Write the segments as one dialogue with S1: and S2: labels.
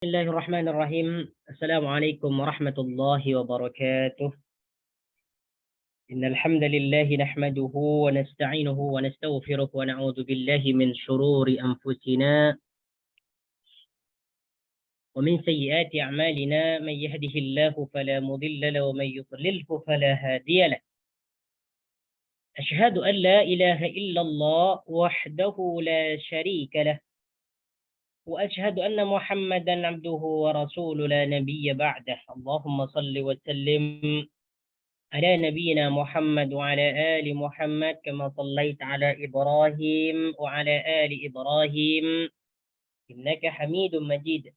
S1: بسم الله الرحمن الرحيم. السلام عليكم ورحمة الله وبركاته. إن الحمد لله نحمده ونستعينه ونستغفره ونعوذ بالله من شرور أنفسنا ومن سيئات أعمالنا. من يهده الله فلا مضل له ومن يضلله فلا هادي له. أشهد أن لا إله إلا الله وحده لا شريك له، وأشهد أن محمدا عبده ورسوله لا نبي بعده. اللهم صل وسلم على نبينا محمد وعلى آل محمد كما صليت على إبراهيم وعلى آل إبراهيم إنك حميد مجيد،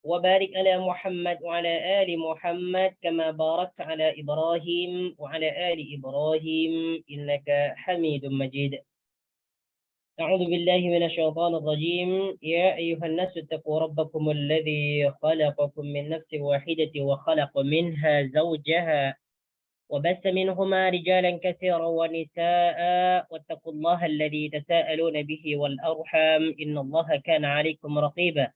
S1: وبارك على محمد وعلى آل محمد كما باركت على إبراهيم وعلى آل إبراهيم إنك حميد مجيد. أعوذ بالله من الشيطان الرجيم. يا أيها الناس اتقوا ربكم الذي خلقكم من نفس واحدة وخلق منها زوجها وبث منهما رجالا كثيرا ونساء، واتقوا الله الذي تساءلون به والأرحام إن الله كان عليكم رقيبا.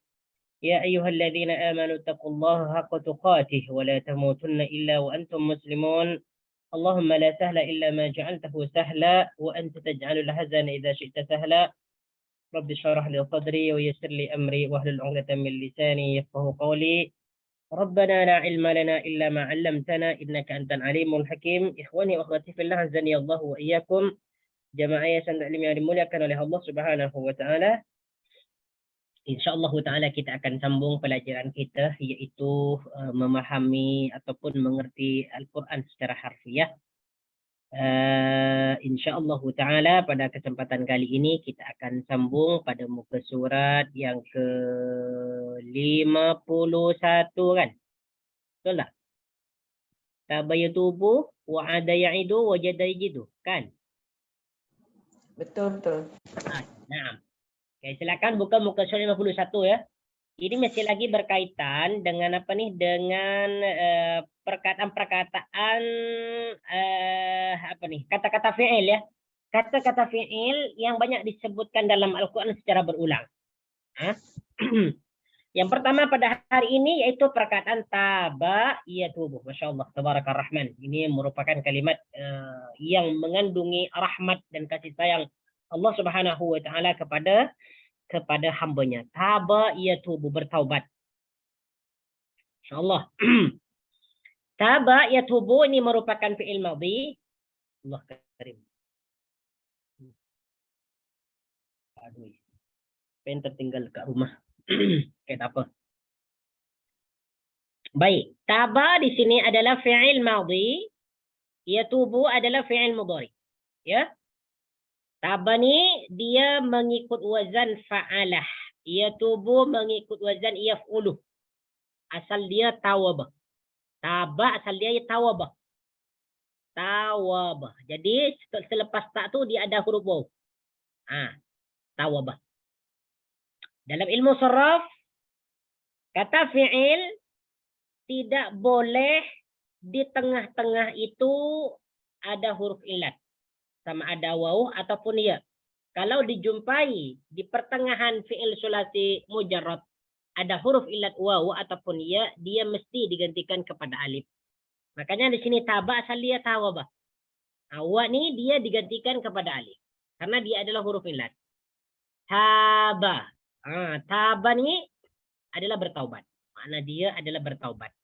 S1: يا أيها الذين آمنوا اتقوا الله حق تقاته ولا تموتن إلا وأنتم مسلمون. اللهم لا سهل إلا ما جعلته سهلا وأنت تجعل الحزن إذا شئت سهلا. رب اشرح لي صدري ويسر لي أمري واحلل عقدة من لساني يفقه قولي. ربنا لا علم لنا إلا ما علمتنا إنك أنت العليم الحكيم. إخواني وأخواتي في الله عزني الله وإياكم. Jamaah yayasan taklim yang dimuliakan oleh Allah Subhanahu wa taala. Insyaallah taala kita akan sambung pelajaran kita, iaitu memahami ataupun mengerti Al-Quran secara harfiah. Insyaallah taala pada kesempatan kali ini kita akan sambung pada muka surat yang ke-51 kan? Betul tak? Tabayatubu wa ada ya'idu wa jada yajidu kan?
S2: Betul.
S1: Nah. Okay, silakan buka muka surat 51 ya. Ini masih lagi berkaitan dengan apa nih? Dengan perkataan-perkataan apa nih? Kata-kata fi'il ya. Kata-kata fi'il yang banyak disebutkan dalam Al-Quran secara berulang. Yang pertama pada hari ini yaitu perkataan taba yatubu. Masya Allah, tabarakar rahman. Ini merupakan kalimat yang mengandungi rahmat dan kasih sayang Allah Subhanahu wa taala kepada hambanya. Taba yatubu, bertaubat. Masya-Allah. Taba yatubu ini merupakan fi'il madhi. Allah karim. Aduh. Pen tertinggal dekat rumah. Oke, tak apa. Baik, taba di sini adalah fi'il madhi. Yatubu adalah fi'il mudhari. Ya. Taba ni dia mengikut wazan fa'alah. Yatubu mengikut wazan yaf'uluh. Asal dia tawabah. Taba asal dia tawabah. Tawabah. Jadi selepas tak tu dia ada huruf waw. Tawabah. Dalam ilmu saraf, kata fi'il tidak boleh di tengah-tengah itu ada huruf ilat. Sama ada waw ataupun ya. Kalau dijumpai di pertengahan fi'il sulasi mujarrad ada huruf ilat waw ataupun ya, dia mesti digantikan kepada alif. Makanya di sini taba asal dia tawabah. Wa ni dia digantikan kepada alif karena dia adalah huruf ilat. Taba. Taba ni adalah bertaubat. Makna dia adalah bertaubat.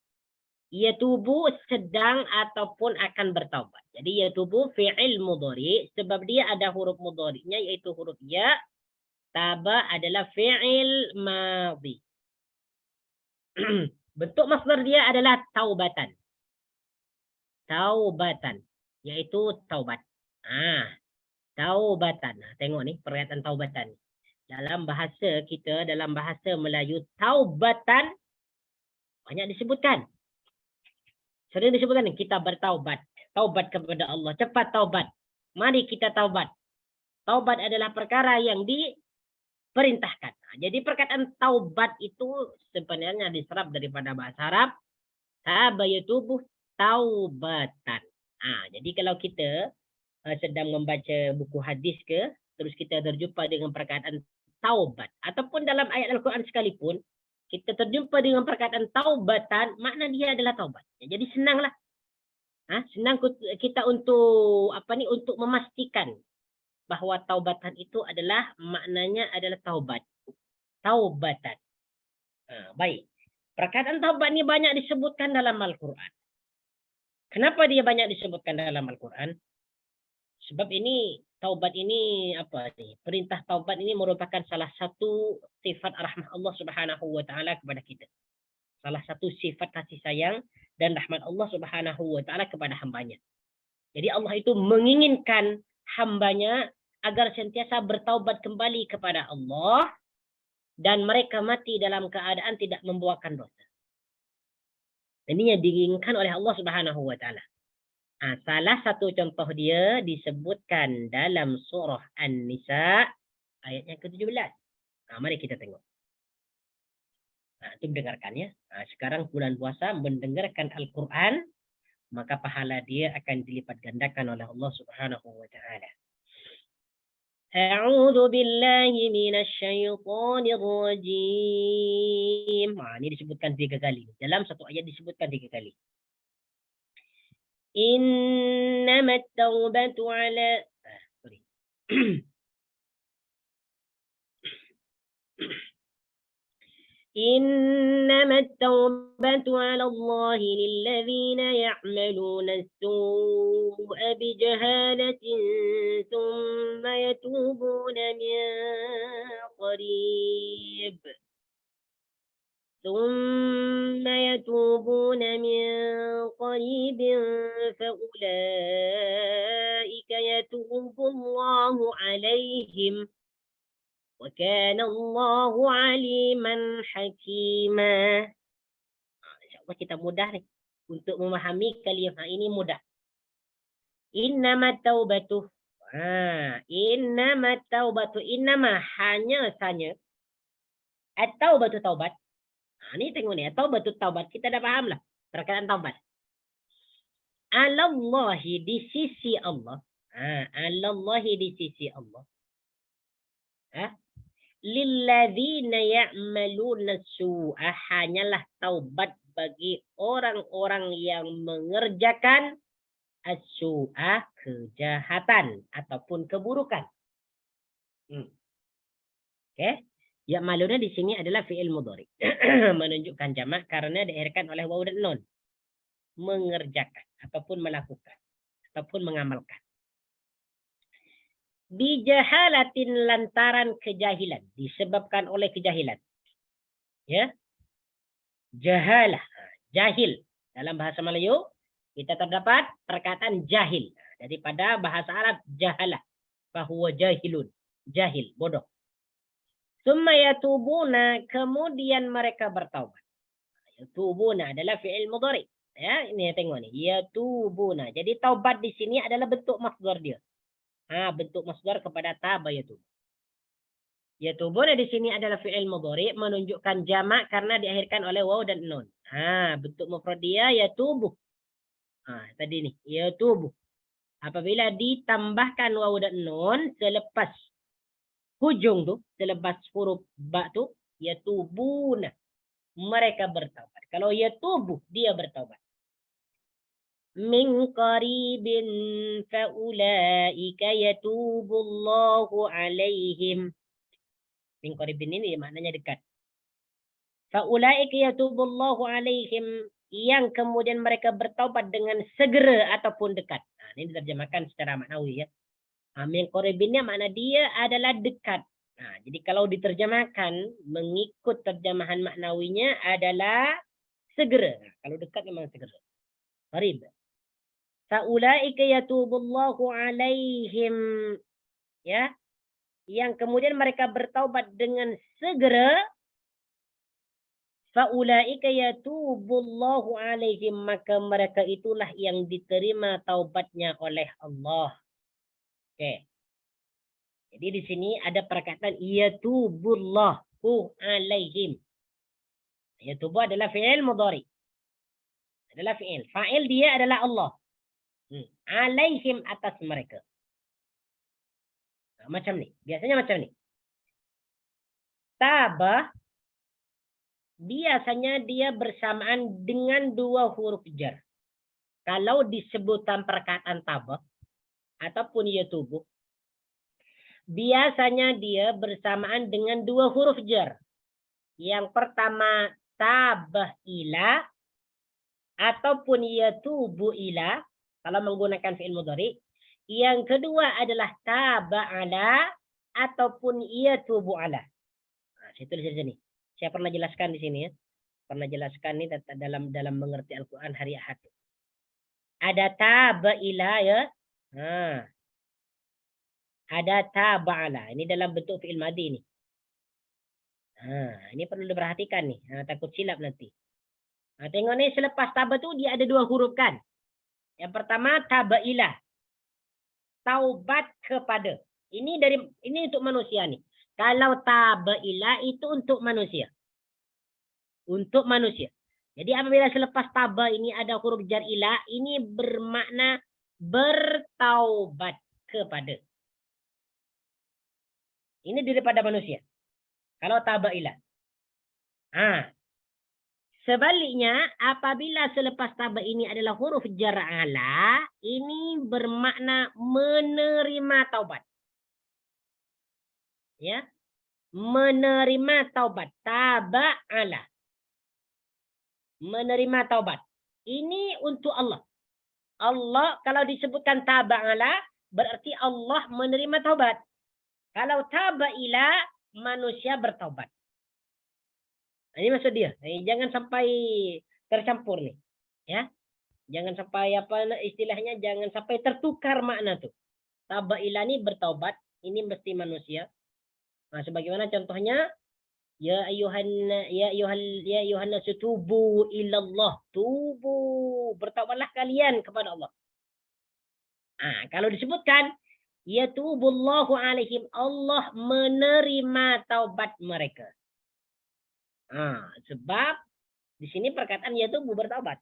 S1: Yatubu sedang ataupun akan bertaubat. Jadi yatubu fi'il mudhari sebab dia ada huruf mudhari'nya yaitu huruf ya. Taba adalah fi'il madhi. Bentuk masdar dia adalah taubatan. Taubatan yaitu taubat. Taubatan. Tengok ni perkataan taubatan. Dalam bahasa kita, dalam bahasa Melayu, taubatan banyak disebutkan. Sering disebutkan kita bertaubat. Taubat kepada Allah. Cepat taubat. Mari kita taubat. Taubat adalah perkara yang diperintahkan. Jadi perkataan taubat itu sebenarnya diserap daripada bahasa Arab. Taba yatubu taubatan. Jadi kalau kita sedang membaca buku hadis ke, terus kita terjumpa dengan perkataan taubat. Ataupun dalam ayat Al-Quran sekalipun, kita terjumpa dengan perkataan taubatan, makna dia adalah taubat. Jadi senanglah. Senang kita untuk untuk memastikan bahwa taubatan itu adalah maknanya adalah taubat. Taubatan. Baik. Perkataan taubat ini banyak disebutkan dalam Al-Quran. Kenapa dia banyak disebutkan dalam Al-Quran? Sebab ini taubat ini perintah taubat ini merupakan salah satu sifat rahmat Allah Subhanahu wa taala kepada kita. Salah satu sifat kasih sayang dan rahmat Allah Subhanahu wa taala kepada hambanya. Jadi Allah itu menginginkan hambanya agar sentiasa bertaubat kembali kepada Allah dan mereka mati dalam keadaan tidak membuahkan dosa. Ini yang diinginkan oleh Allah Subhanahu wa taala. Salah satu contoh dia disebutkan dalam surah An-Nisa ayat yang ke-17. Mari kita tengok. Itu mendengarkan ya. Sekarang bulan puasa mendengarkan Al-Quran, maka pahala dia akan dilipat gandakan oleh Allah Subhanahu wa taala. A'udzu billahi minasy syaithanir rajim. Ini disebutkan 3 kali. Dalam satu ayat disebutkan 3 kali. Innamat taubatu ala إنما التوبة على الله للذين يعملون السوء بجهالة ثم يتوبون من قريب فأولئك يتوب الله عليهم وكان الله عليما حكيما. InsyaAllah kita mudah nih untuk memahami kalimat ini mudah. Innamat taubatu. Innamat taubatu. Innama hanya saja. At-taubatu taubat. Ini tengok nih. Taubatu taubat. Kita dah paham lah perkataan taubat. Alallahi di sisi Allah. Alallahi di sisi Allah. Lilladzina ya'maluna su'a, hanyalah taubat bagi orang-orang yang mengerjakan as-su'a, kejahatan ataupun keburukan. Oke. Ya'maluna di sini adalah fi'il mudhari. Menunjukkan jamak karena diakhirkan oleh waw dan nun. Mengerjakan ataupun melakukan ataupun mengamalkan. Bijahalatin lantaran kejahilan, disebabkan oleh kejahilan. Ya. Jahalah, jahil. Dalam bahasa Melayu kita terdapat perkataan jahil. Daripada bahasa Arab jahalah, bahwa jahilun, jahil, bodoh. Summa yatubuna, kemudian mereka bertaubat. Yatubuna adalah fi'il mudhari. Ya, ini tengok nih, yatubuna. Jadi taubat di sini adalah bentuk masdar dia. Bentuk masdar kepada taba yatub. Yatubuna di sini adalah fi'il mudhari menunjukkan jamak karena diakhirkan oleh waw dan nun. Bentuk mufrad dia yatubu. Tadi nih yatubu. Apabila ditambahkan waw dan nun selepas hujung tuh, selepas huruf ba tuh yatubuna. Mereka bertaubat. Kalau yatubu dia bertaubat. Min qaribin faulaika yatubullahu alaihim. Min qaribin ini maknanya dekat. Faulaika yatubullahu alaihim, yang kemudian mereka bertaubat dengan segera ataupun dekat. Ini diterjemahkan secara maknawi ya. Min qaribinnya makna dia adalah dekat. Jadi kalau diterjemahkan mengikut terjemahan maknawinya adalah segera. Kalau dekat memang segera. Qarib. Faulaika yatubullahu alaihim, ya, yang kemudian mereka bertaubat dengan segera. Faulaika yatubullahu alaihim, maka mereka itulah yang diterima taubatnya oleh Allah. Oke. Jadi di sini ada perkataan yatubullahu alaihim. Yatubu adalah fi'il mudhari. Adalah fi'il. Fa'il dia adalah Allah. Alaihim, atas mereka. Macam ni. Biasanya macam ni. Taba biasanya dia bersamaan dengan dua huruf jar. Kalau disebutkan perkataan tabah ataupun yatubu, biasanya dia bersamaan dengan dua huruf jar. Yang pertama tabah ila ataupun yatubu ila kalau menggunakan fi'il mudhari. Yang kedua adalah taba'ala ataupun yatubu ala. Nah, saya tulis di sini. Saya pernah jelaskan di sini ya. Pernah jelaskan ini dalam mengerti Al-Qur'an hari Ahad. Ada taba'ila ya. Nah, ada taba'ala. Ini dalam bentuk fi'il madhi nih. Nah, ini perlu diperhatikan nih. Nah, takut silap nanti. Nah, tengok nih selepas taba tu dia ada dua huruf kan. Yang pertama taba'ilah. Taubat kepada. Ini untuk manusia nih. Kalau taba'ilah itu untuk manusia. Untuk manusia. Jadi apabila selepas taba ini ada huruf jar ilah, ini bermakna bertaubat kepada. Ini daripada manusia. Kalau taba'ilah. Sebaliknya, apabila selepas taba ini adalah huruf jar ala, ini bermakna menerima taubat. Ya. Menerima taubat. Taba ala. Menerima taubat. Ini untuk Allah. Allah kalau disebutkan taba ala, berarti Allah menerima taubat. Kalau taba ila, manusia bertaubat. Ini maksud dia. Jangan sampai tercampur nih. Ya. Jangan sampai istilahnya jangan sampai tertukar makna tuh. Tabailah ini bertaubat, ini mesti manusia. Nah, sebagaimana contohnya ya ayuhan nas tubu ilallah. Tubu, bertaubatlah kalian kepada Allah. Nah, kalau disebutkan ya tubullahu alaihim, Allah menerima taubat mereka. Sebab di sini perkataan yatubu bertaubat.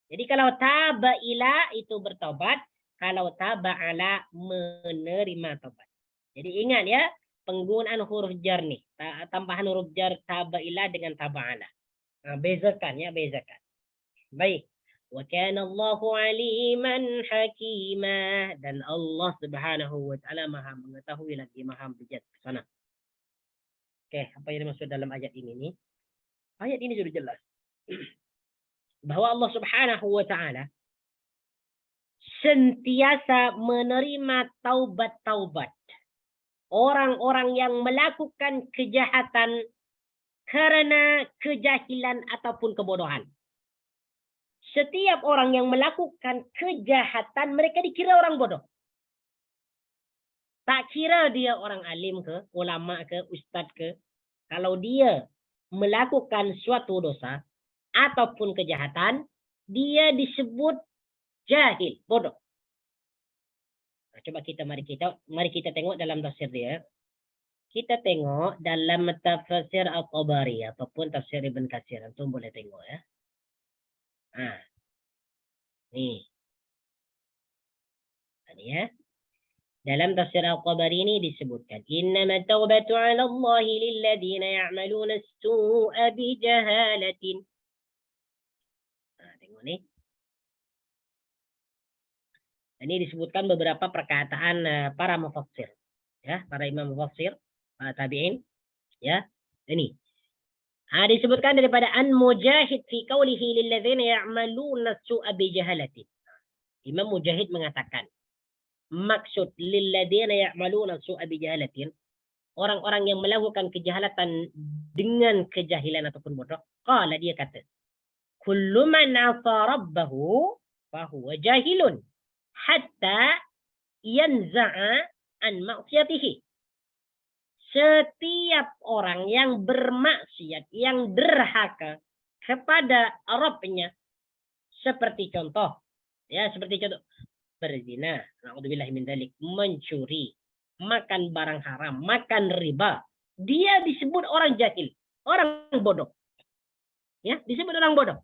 S1: Jadi kalau tabaila itu bertaubat, kalau taba'ala menerima taubat. Jadi ingat ya, penggunaan huruf jar nih, tambahan huruf jar tabaila dengan taba'ala. Bezakan ya, bezakan. Baik. Wa kana Allahu aliman hakima, dan Allah Subhanahu wa taala Maha mengetahui lagi Maha bijaksana. Oke, apa yang dimaksud dalam ayat ini nih? Ayat ini sudah jelas. Bahwa Allah Subhanahu wa taala sentiasa menerima taubat-taubat orang-orang yang melakukan kejahatan karena kejahilan ataupun kebodohan. Setiap orang yang melakukan kejahatan, mereka dikira orang bodoh. Tak kira dia orang alim ke, ulama ke, ustaz ke. Kalau dia melakukan suatu dosa ataupun kejahatan, dia disebut jahil, bodoh. Nah, coba mari kita tengok dalam tafsir dia. Kita tengok dalam tafsir Al-Tabari ataupun tafsir Ibn Katsir. Antum boleh tengok ya. Nih. Ini ya. Dalam tafsir Al-Tabari ini disebutkan, "Innama taubatu 'ala Allah lilladheena ya'maluna as-su'a bi jahalatin." Tengok nih. Ini disebutkan beberapa perkataan para mufassir, ya, para imam mufassir, para tabi'in, ya. Ini. Disebutkan daripada An Mujahid fi qawlihi lilladheena ya'maluna as-su'a bi jahalatin. Imam Mujahid mengatakan, maksud lilladheena ya'maluna as-su'a bi jahalatin, orang-orang yang melakukan kejahatan dengan kejahilan ataupun bodoh. Qala, dia kata, kullu man 'asa rabbahu fa huwa jahilun hatta yanza'a an ma'siyatihi. Setiap orang yang bermaksiat, yang derhaka kepada Rabbnya, seperti contoh, berzina, na'udzubillahi min dzalik, mencuri, makan barang haram, makan riba, dia disebut orang jahil, orang bodoh. Ya, disebut orang bodoh.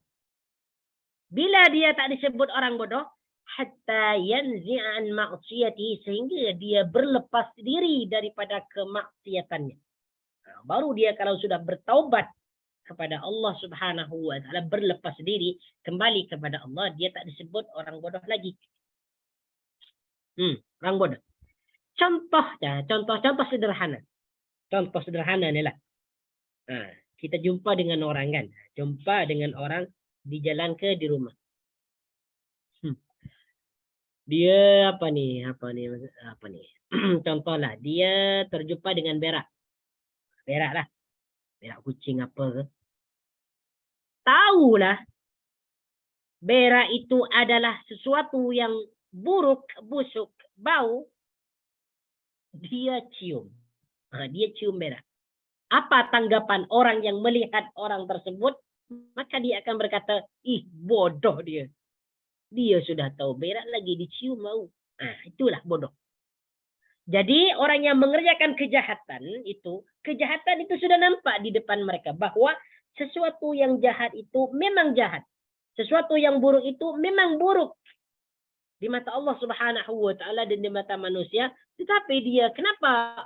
S1: Bila dia tak disebut orang bodoh, hatta yanzi'a an ma'siyati, sehingga dia berlepas diri daripada kemaksiatannya. Baru dia kalau sudah bertaubat, kepada Allah Subhanahu wa taala, berlepas diri kembali kepada Allah, dia tak disebut orang bodoh lagi. Orang bodoh. Contoh sederhana. Contoh sederhana ni lah. Kita jumpa dengan orang kan. Jumpa dengan orang di jalan ke di rumah. Dia apa nih? Contohlah, dia terjumpa dengan berak. Berak lah. Berak kucing apa ke. Tahulah berak itu adalah sesuatu yang buruk, busuk, bau. Dia cium. Dia cium berak. Apa tanggapan orang yang melihat orang tersebut? Maka dia akan berkata, ih bodoh dia. Dia sudah tahu berak lagi dicium bau. Itulah bodoh. Jadi orang yang mengerjakan kejahatan itu sudah nampak di depan mereka bahwa sesuatu yang jahat itu memang jahat. Sesuatu yang buruk itu memang buruk di mata Allah Subhanahu wa taala dan di mata manusia, tetapi dia kenapa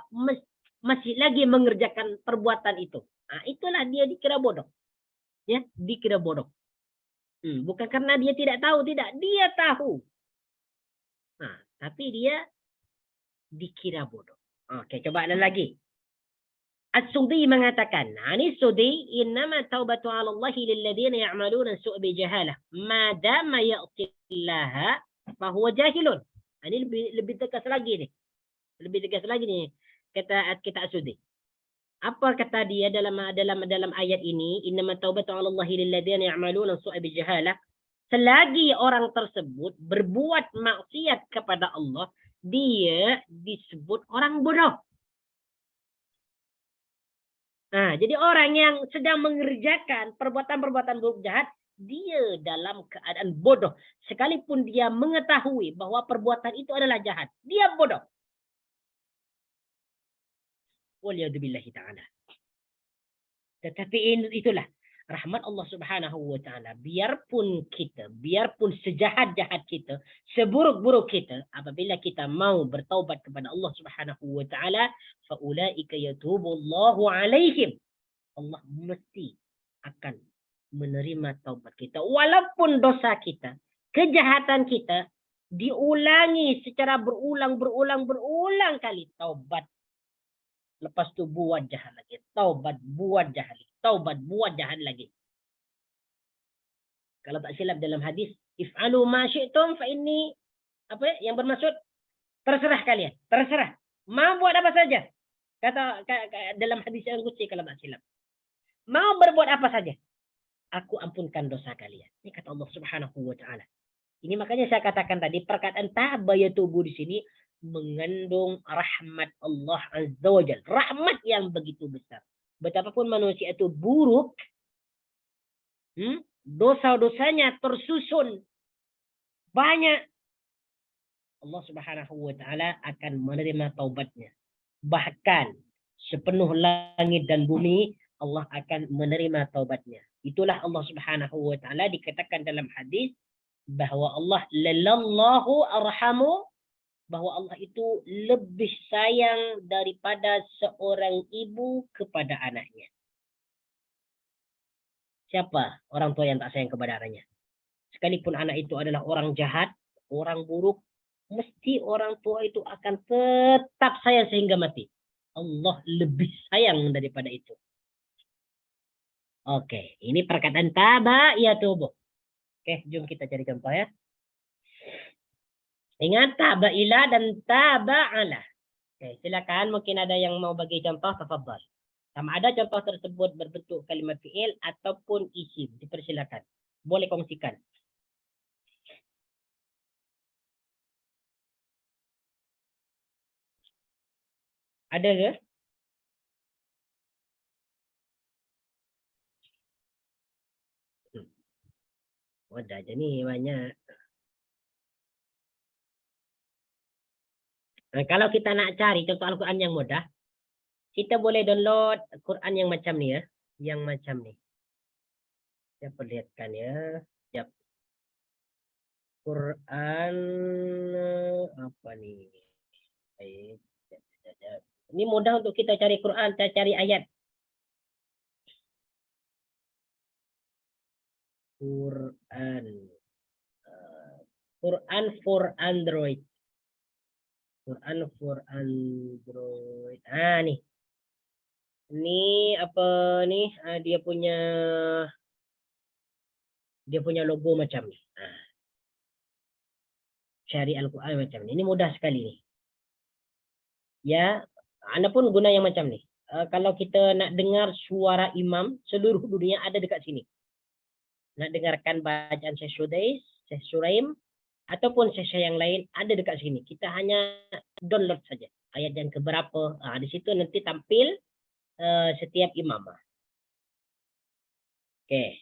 S1: masih lagi mengerjakan perbuatan itu? Itulah dia dikira bodoh. Ya, dikira bodoh. Bukan karena dia tidak tahu, tidak, dia tahu. Tapi dia dikira bodoh. Oke, coba ada lagi. As-Sudi mengatakan, "Ani Sudi, innama taubatu 'ala Allah lil ladzina ya'maluna su' bi jahalah, ma dama ya'tillaha fa huwa jahilun." Ini lebih tegas lagi nih. Lebih tegas lagi nih kata As-Sudi. Apa kata dia dalam ayat ini? Innama taubatu 'ala Allah lil ladzina ya'maluna su' bi jahalah. Selagi orang tersebut berbuat maksiat kepada Allah, dia disebut orang bodoh. Jadi orang yang sedang mengerjakan perbuatan-perbuatan buruk jahat, dia dalam keadaan bodoh. Sekalipun dia mengetahui bahwa perbuatan itu adalah jahat, dia bodoh. Waliyadzubillahi ta'ala. Tetapi itulah rahmat Allah Subhanahu wa taala. Biarpun sejahat-jahat kita, seburuk-buruk kita, apabila kita mau bertaubat kepada Allah Subhanahu wa taala, fa ulaika yatubullahu alaihim. Allah mesti akan menerima taubat kita. Walaupun dosa kita, kejahatan kita diulangi secara berulang kali, taubat. Lepas tu buat jahat lagi, taubat, buat jahat lagi, taubat, buat jahat lagi. Kalau tak silap dalam hadis, if'alu ma syi'tum fa inni, yang bermaksud terserah kalian, terserah. Mau buat apa saja. Kata dalam hadis yang qudsi kalau tak silap. Mau berbuat apa saja, aku ampunkan dosa kalian. Ini kata Allah Subhanahu wa taala. Ini makanya saya katakan tadi, perkataan taba yatubu di sini mengandung rahmat Allah Azza wa Jalla. Rahmat yang begitu besar. Betapapun manusia itu buruk, dosa-dosanya tersusun banyak, Allah Subhanahu wa taala akan menerima taubatnya. Bahkan sepenuh langit dan bumi Allah akan menerima taubatnya. Itulah Allah Subhanahu wa taala dikatakan dalam hadis bahwa Allah lallahu arhamu, bahwa Allah itu lebih sayang daripada seorang ibu kepada anaknya. Siapa orang tua yang tak sayang kepada anaknya? Sekalipun anak itu adalah orang jahat, orang buruk, mesti orang tua itu akan tetap sayang sehingga mati. Allah lebih sayang daripada itu. Oke, ini perkataan taba yatubu. Oke, jom kita cari contoh ya. Ingat taba ila dan taba ala. Oke, silakan, mungkin ada yang mau bagi contoh, tafadhal. Sama ada contoh tersebut berbentuk kalimat fi'il ataupun isim, dipersilakan. Boleh kongsikan. Ada ke? Ada aja nih banyak. Nah, kalau kita nak cari contoh Al-Quran yang mudah, kita boleh download Quran yang macam ni ya. Yang macam ni. Saya perlihatkan ya. Yap. Quran apa nih? Ini mudah untuk kita cari Quran, kita cari ayat. Quran. Quran for Android. Quran for Android. Nih. Ini apa nih? Dia punya logo macam ni. Cari Al-Quran macam ni. Ini mudah sekali nih. Ya, Anda pun guna yang macam ni. Kalau kita nak dengar suara imam, seluruh dunia ada dekat sini. Nak dengarkan bacaan Syekh Sudais, Syekh Suraim, ataupun Syekh yang lain ada dekat sini. Kita hanya download saja. Ayat yang keberapa. Di situ nanti tampil setiap imam. Okey.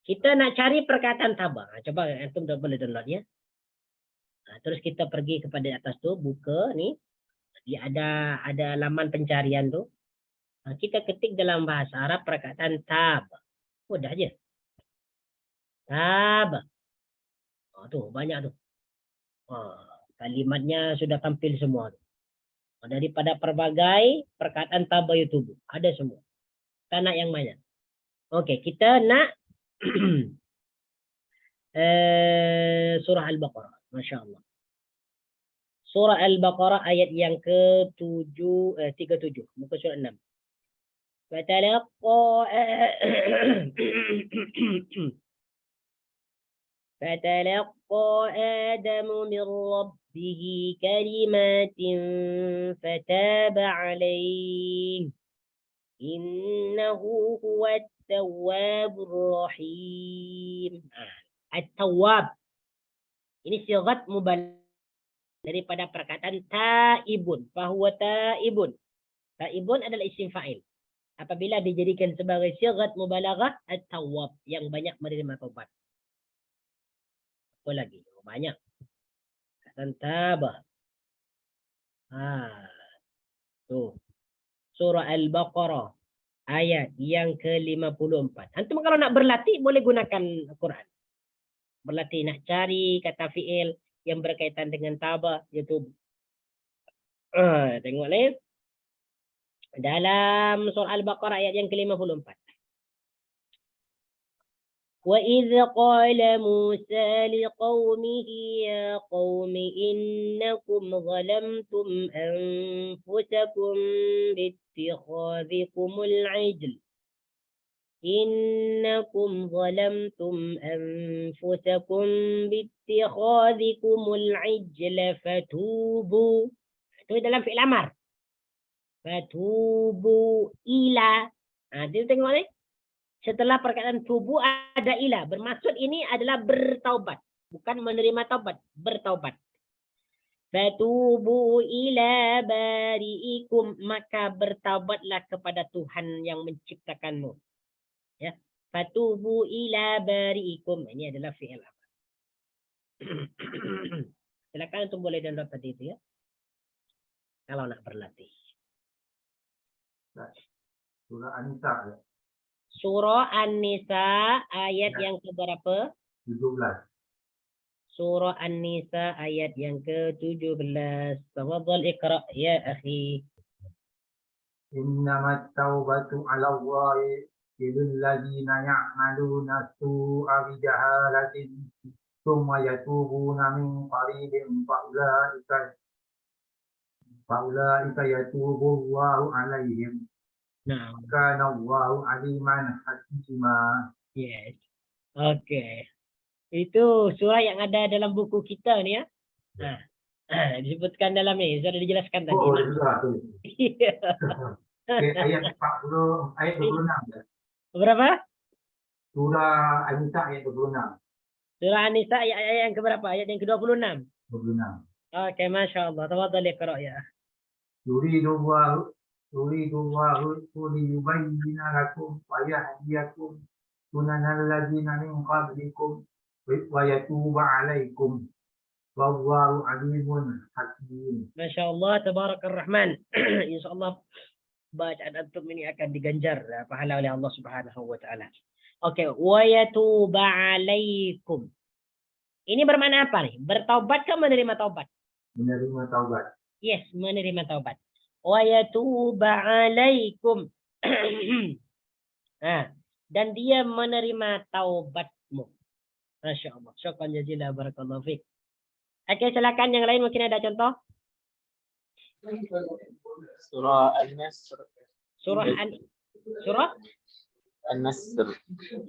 S1: Kita nak cari perkataan tabah. Coba antum boleh download ya. Terus kita pergi kepada atas tu, buka ni. Dia ada laman pencarian tu. Kita ketik dalam bahasa Arab perkataan tab. Mudah aja. Tab. Tuh banyak tu. Kalimatnya sudah tampil semua. Daripada pelbagai perkataan tab YouTube. Ada semua. Kita nak yang mana? Okey, kita nak surah Al-Baqarah. Masya Allah. Surah Al-Baqarah ayat yang ke-37, muka surat 6. فتلقى آدم من ربه كلمات فتاب عليه إنه هو التواب الرحيم. At-Tawwab. Ini sigat mubalaghah daripada perkataan taibun. Fahuwa taibun. Taibun adalah isim fa'il. Apabila dijadikan sebagai sigat mubalaghah, at-Tawwab, yang banyak menerima taubat. Apa lagi? Banyak. Perkataan tabah. Tuh. Surah Al-Baqarah ayat yang ke-54. Antum kalau nak berlatih boleh gunakan Quran. Berlatih nak cari kata fi'il yang berkaitan dengan tabah, YouTube. Tengok ni. Dalam surah Al-Baqarah ayat yang ke-54. وَإِذْ قَالَ مُوسَى لِقَوْمِهِ يَا قَوْمِ إِنَّكُمْ ظَلَمْتُمْ أَنفُسَكُمْ بِاتِّخَاذِكُمُ الْعِجْلَ إنكم ظلمتم أنفسكم باتخاذكم العجل فتوبوا. Itu dalam fi'il amar. Fatubu ila. Dia tengok ni. Setelah perkataan tubu ada ila. Bermaksud ini adalah bertaubat. Bukan menerima taubat. Bertaubat. Fatubu ila bari'ikum. Maka bertaubatlah kepada Tuhan yang menciptakanmu. Ya, fatubu ila bari'ikum. Ini adalah fi'il amar. Silakan untuk boleh download tadi itu ya. Kalau nak berlatih.
S2: Surah An-Nisa ya.
S1: Surah An-Nisa ayat yang keberapa?
S2: 17.
S1: Surah An-Nisa ayat yang ke-17. Tafadhal iqra ya akhi.
S2: Innamat taubatu 'ala Allahi lilladzina ya'maluna su'a bi jahalatin thumma yatubuna min qaribin faulaika yatubu Allahu 'alaihim.
S1: Nah,
S2: Kana Allahu 'aliman hakima.
S1: yes. Okey. Itu surah yang ada dalam buku kita ni ya. Disebutkan dalam ni, sudah dijelaskan tadi.
S2: Oh, sudah tu. Ayat 40, ayat 26 ya.
S1: Berapa?
S2: Surah An-Nisa ayat 26.
S1: Surah An-Nisa ayat yang keberapa? Ayat yang ke-26.
S2: 26.
S1: Okey, Masya Allah. Tafadhal iqra ya.
S2: Yuridullahu liyubayyina lakum wa yahdiyakum sunanal ladzina min qablikum wa yatuba 'alaikum wallahu 'alimun hakim.
S1: Masya Allah, Tabarakallah Rahman. InsyaAllah bacaan antum ini akan diganjar pahala oleh Allah Subhanahu wa taala. Okey, wa yatuba 'alaikum. Ini bermakna apa nih? Bertaubat ke menerima taubat?
S2: Menerima taubat.
S1: Yes, menerima taubat. Wa yatuba 'alaikum. dan dia menerima taubatmu. Masya Allah. Syukran jazilan, barakallahu fiik. Oke, silakan yang lain mungkin ada contoh.
S3: Surah An-Nasr.
S1: Surah
S3: An-Nasr.
S1: An-Nasr.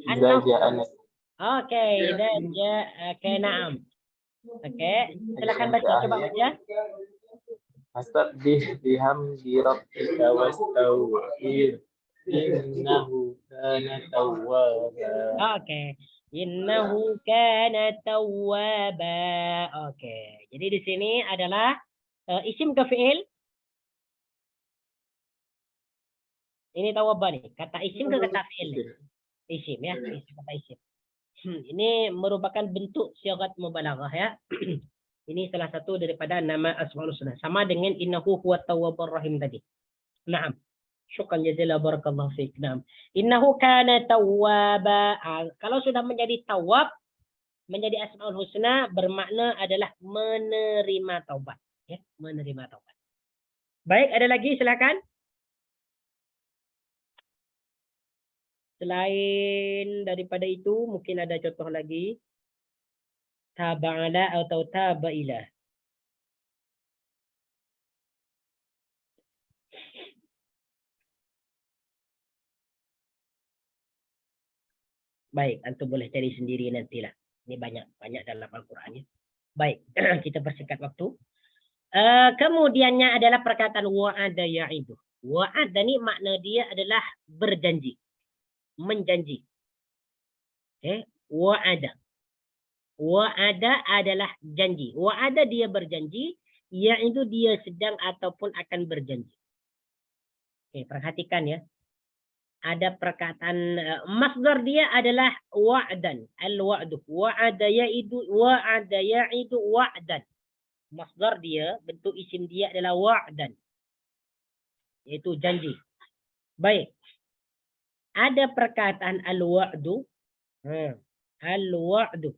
S3: Idza ja'a Nasr.
S1: Oke, dan na'am. Oke, silakan baca, coba baca.
S3: Fastabbih bihamdi rabbika wastaghfir innahu kana tawwaba.
S1: Oke. Innahu kana tawwaba. Oke. Jadi di sini adalah isim ke fi'il. Ini tawwaba nih. Kata isim ke kata fi'il nih? Isim ya, isim kata isim. Ini merupakan bentuk syigat mubalaghah ya. Ini salah satu daripada nama Asmaul Husna. Sama dengan innahu huwat tawwabur rahim tadi. Naam. Syukran jazilan, barakallahu fiik. Naam. Innahu kana tawwaba. Kalau sudah menjadi tawwab, menjadi Asmaul Husna bermakna adalah menerima taubat, ya, menerima taubat. Baik, ada lagi silakan. Selain daripada itu, mungkin ada contoh lagi. Taba'ala atau taba'ila. Baik, antum boleh cari sendiri nantilah. Ini banyak dalam Al-Qur'an ya. Baik, kita persingkat waktu. Kemudiannya adalah perkataan wa'ada ya'idu. Wa'ada ini makna dia adalah berjanji, menjanji. Okay? Wa'ada. Wa'ada adalah janji. Wa'ada dia berjanji, ya'idu dia sedang ataupun akan berjanji. Okay, perhatikan ya. Ada perkataan masdar dia adalah wa'dan, al-wa'du. Wa'ada ya'idu, wa'ada ya'idu wa'dan. Masdar dia, bentuk isim dia adalah wa'dan, yaitu janji. Baik. Ada perkataan al-wa'du. Al-wa'du.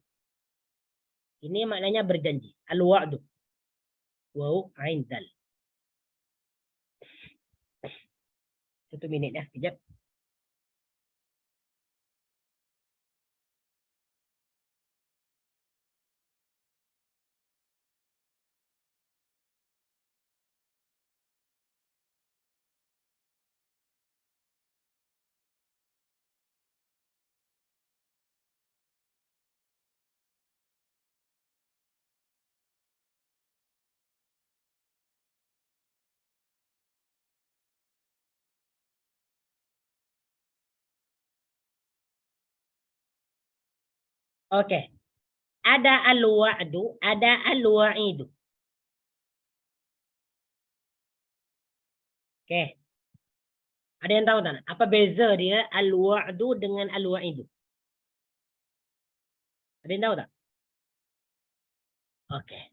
S1: Ini maknanya berjanji. Al-wa'du. Waw ain dal. 1 minit ya, kejap. Oke. Ada al-wa'du, ada al-wa'idu. Oke. Ada yang tahu tak? Apa beza dia al-wa'du dengan al-wa'idu? Ada yang tahu tak? Oke.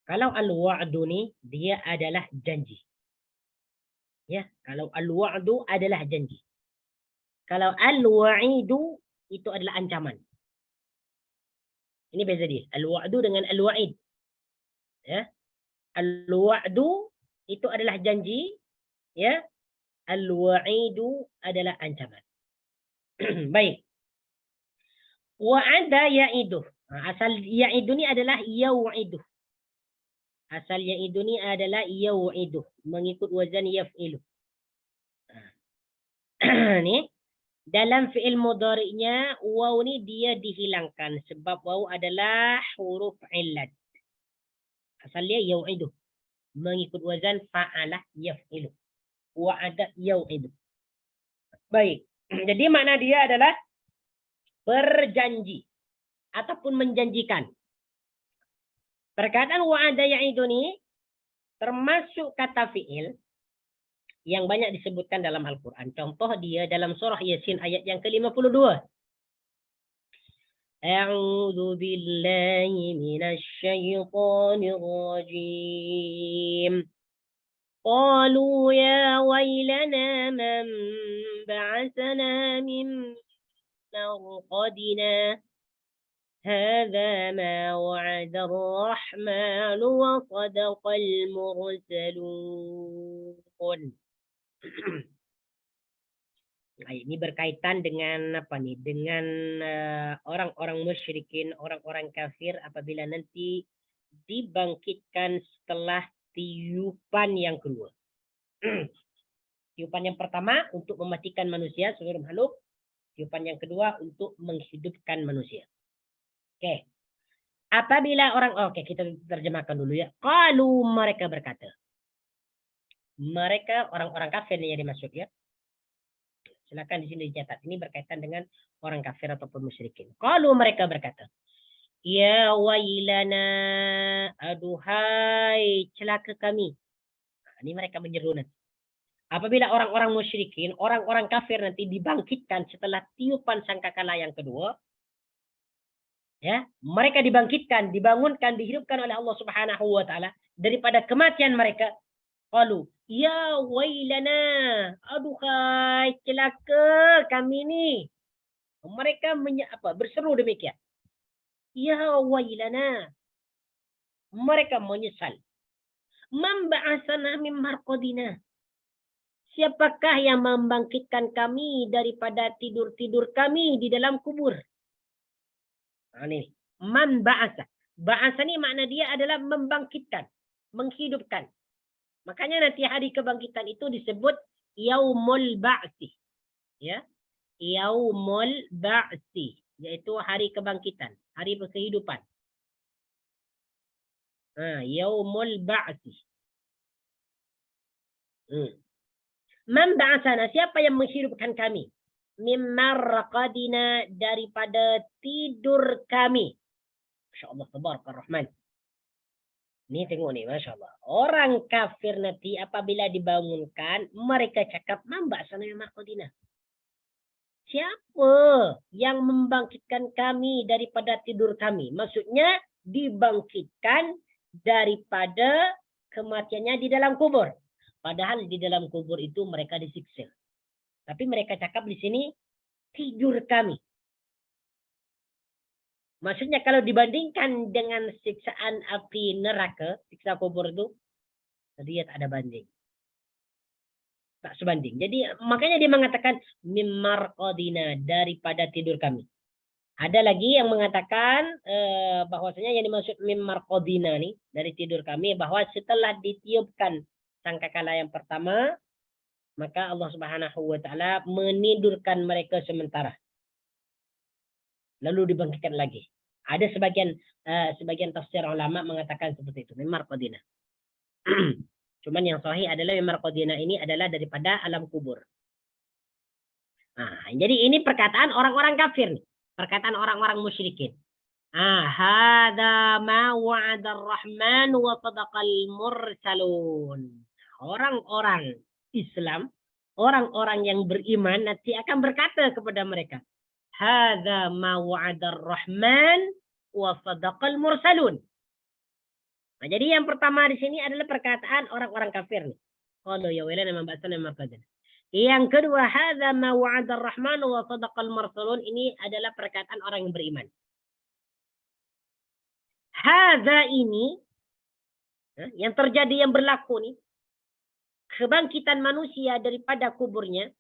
S1: Kalau al-wa'du ni dia adalah janji. Ya, kalau al-wa'du adalah janji. Kalau al-wa'idu itu adalah ancaman. Ini beza dia. Al-wa'du dengan al-wa'id. Ya. Al-wa'du itu adalah janji, ya. Al-wa'idu adalah ancaman. Baik. Wa'ada ya'idu. Asal ya'idu ni adalah yaw'idu. Asal ya'idu ni adalah yaw'idu, mengikut wazan yaf'ilu. Ni dalam fi'il mudhari'nya waw ni dia dihilangkan sebab waw adalah huruf illat. Asalnya yaw'idu, mengikut wazan fa'alah yaf'ilu. Wa'ada yaw'idu. Baik. Jadi makna dia adalah berjanji ataupun menjanjikan. Perkataan wa'ada ya'idu ni termasuk kata fi'il yang banyak disebutkan dalam Al-Quran. Contoh dia dalam surah Yasin ayat yang ke-52. A'udzu billahi minasy syaithanir rajim. Qalu ya wailana man ba'atsana min marqadina. هذا ما وعد الرحمن وصدق المرسلون. Nah, ini berkaitan dengan apa nih? Dengan orang-orang musyrikin, orang-orang kafir apabila nanti dibangkitkan setelah tiupan yang kedua. Tiupan yang pertama untuk mematikan manusia seluruh makhluk. Tiupan yang kedua untuk menghidupkan manusia. Oke. Apabila oke kita terjemahkan dulu ya. Kalau mereka berkata. Mereka orang-orang kafir yang dimaksud ya. Silakan di sini dicatat. Ini berkaitan dengan orang kafir ataupun musyrikin. Kalau mereka berkata, ya wailana, aduhai celaka kami. Nah, ini mereka menyeru nanti. Apabila orang-orang musyrikin, orang-orang kafir nanti dibangkitkan setelah tiupan sangkakala yang kedua, ya, mereka dibangkitkan, dibangunkan, dihidupkan oleh Allah Subhanahu wa taala daripada kematian mereka. Qalu, ya wailana, aduhai celaka kami ni. Mereka berseru demikian. Ya wailana. Mereka menyesal. Man ba'atsana min marqadina. Siapakah yang membangkitkan kami daripada tidur-tidur kami di dalam kubur? Nah, ini. Man ba'asa. Ba'asa ni makna dia adalah membangkitkan, menghidupkan. Makanya nanti hari kebangkitan itu disebut Yaumul Ba'si. Ya. Yaumul Ba'si. Yaitu hari kebangkitan. Hari kehidupan. Yaumul Ba'si. Man ba'asana, siapa yang menghidupkan kami? Mimma raqadina, daripada tidur kami. Masya Allah, tabarakar rahman. Ini tengok nih, Masya Allah. Orang kafir nanti apabila dibangunkan, mereka cakap, man ba'asana mimma raqadina. Siapa yang membangkitkan kami daripada tidur kami? Maksudnya dibangkitkan daripada kematiannya di dalam kubur. Padahal di dalam kubur itu mereka disiksa. Tapi mereka cakap di sini tidur kami. Maksudnya kalau dibandingkan dengan siksaan api neraka, siksa kubur itu, dia tak ada banding. Tak sebanding. Jadi makanya dia mengatakan mimar qadina, daripada tidur kami. Ada lagi yang mengatakan bahwasanya yang dimaksud mimar qadina nih dari tidur kami, bahwa setelah ditiupkan sangkakala yang pertama, maka Allah Subhanahu wa taala menidurkan mereka sementara. Lalu dibangkitkan lagi. Ada sebagian tafsir ulama mengatakan seperti itu, mimar qadina. Cuman yang sahih adalah mimar qadina ini adalah daripada alam kubur. Nah, jadi ini perkataan orang-orang kafir nih. Perkataan orang-orang musyrikin. Hada ma wa'ada ar-Rahman wa sadaqal mursalun. Orang-orang Islam, orang-orang yang beriman nanti akan berkata kepada mereka, hadza ma wa'ada ar-Rahman wa sadaqal mursalun. Nah, jadi yang pertama di sini adalah perkataan orang-orang kafir nih. Qalu ya wailana ma ba'atsana min marqadina. Yang kedua, hadza ma wa'ada ar-Rahman wa sadaqal mursalun, ini adalah perkataan orang yang beriman. Hadza ini yang terjadi, yang berlaku nih, kebangkitan manusia daripada kuburnya,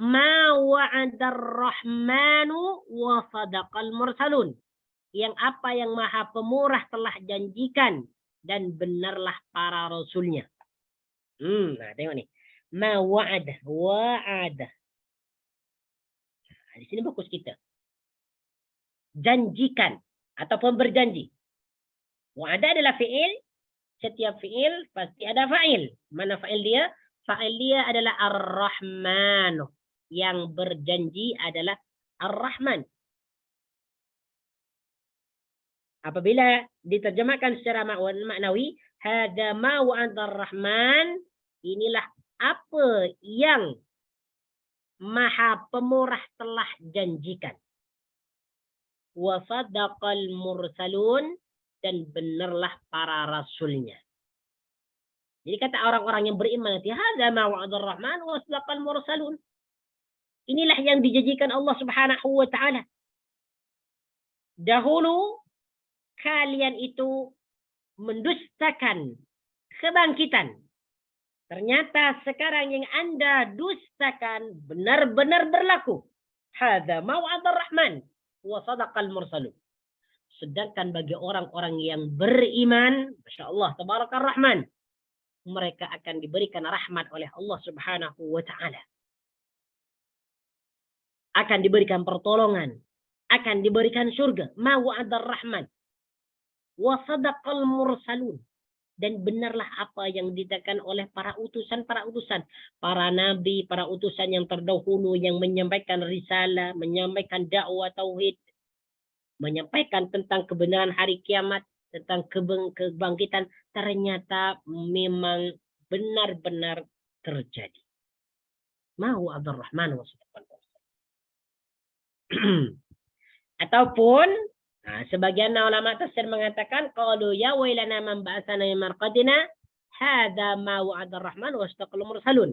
S1: ma wa'adar rahmanu wa sadaqal mursalun, yang apa yang Maha Pemurah telah janjikan dan benarlah para rasulnya. Nah, tengok nih. Ma wa'ada, wa'ada. Nah, di sini fokus kita. Janjikan ataupun berjanji. Wa'ada adalah fi'il. Setiap fi'il pasti ada fa'il. Mana fa'il dia? Fa'il dia adalah Ar-Rahman. Yang berjanji adalah Ar-Rahman. Apabila diterjemahkan secara maknawi, hadza ma wa'ada Ar-Rahman, inilah apa yang Maha Pemurah telah janjikan. Wa sadaqal mursalun, dan benarlah para rasulnya. Jadi kata orang-orang yang beriman nanti, hadza ma wa'ada ar-Rahman wa sadaqal mursalun. Inilah yang dijanjikan Allah Subhanahu wa taala. Dahulu kalian itu mendustakan kebangkitan. Ternyata sekarang yang Anda dustakan benar-benar berlaku. Hadza ma wa'ada ar-Rahman wa sadaqal mursalun. Sedangkan bagi orang-orang yang beriman, Masya Allah, Tabarakar Rahman, mereka akan diberikan rahmat oleh Allah Subhanahu wa Ta'ala. Akan diberikan pertolongan, akan diberikan surga. Ma wa'ada ar-Rahman wa sadaqal mursalun. Dan benarlah apa yang dikatakan oleh para utusan, para nabi, para utusan yang terdahulu yang menyampaikan risalah, menyampaikan dakwah tauhid, menyampaikan tentang kebenaran hari kiamat, tentang kebangkitan, ternyata memang benar-benar terjadi. Mau Abdurrahman wa sadaqal mursalun. Ataupun sebagian ulama tafsir mengatakan qalu ya wailana man ba'atsana min marqadina hadza ma wa'ada ar-rahman wa sadaqal mursalun.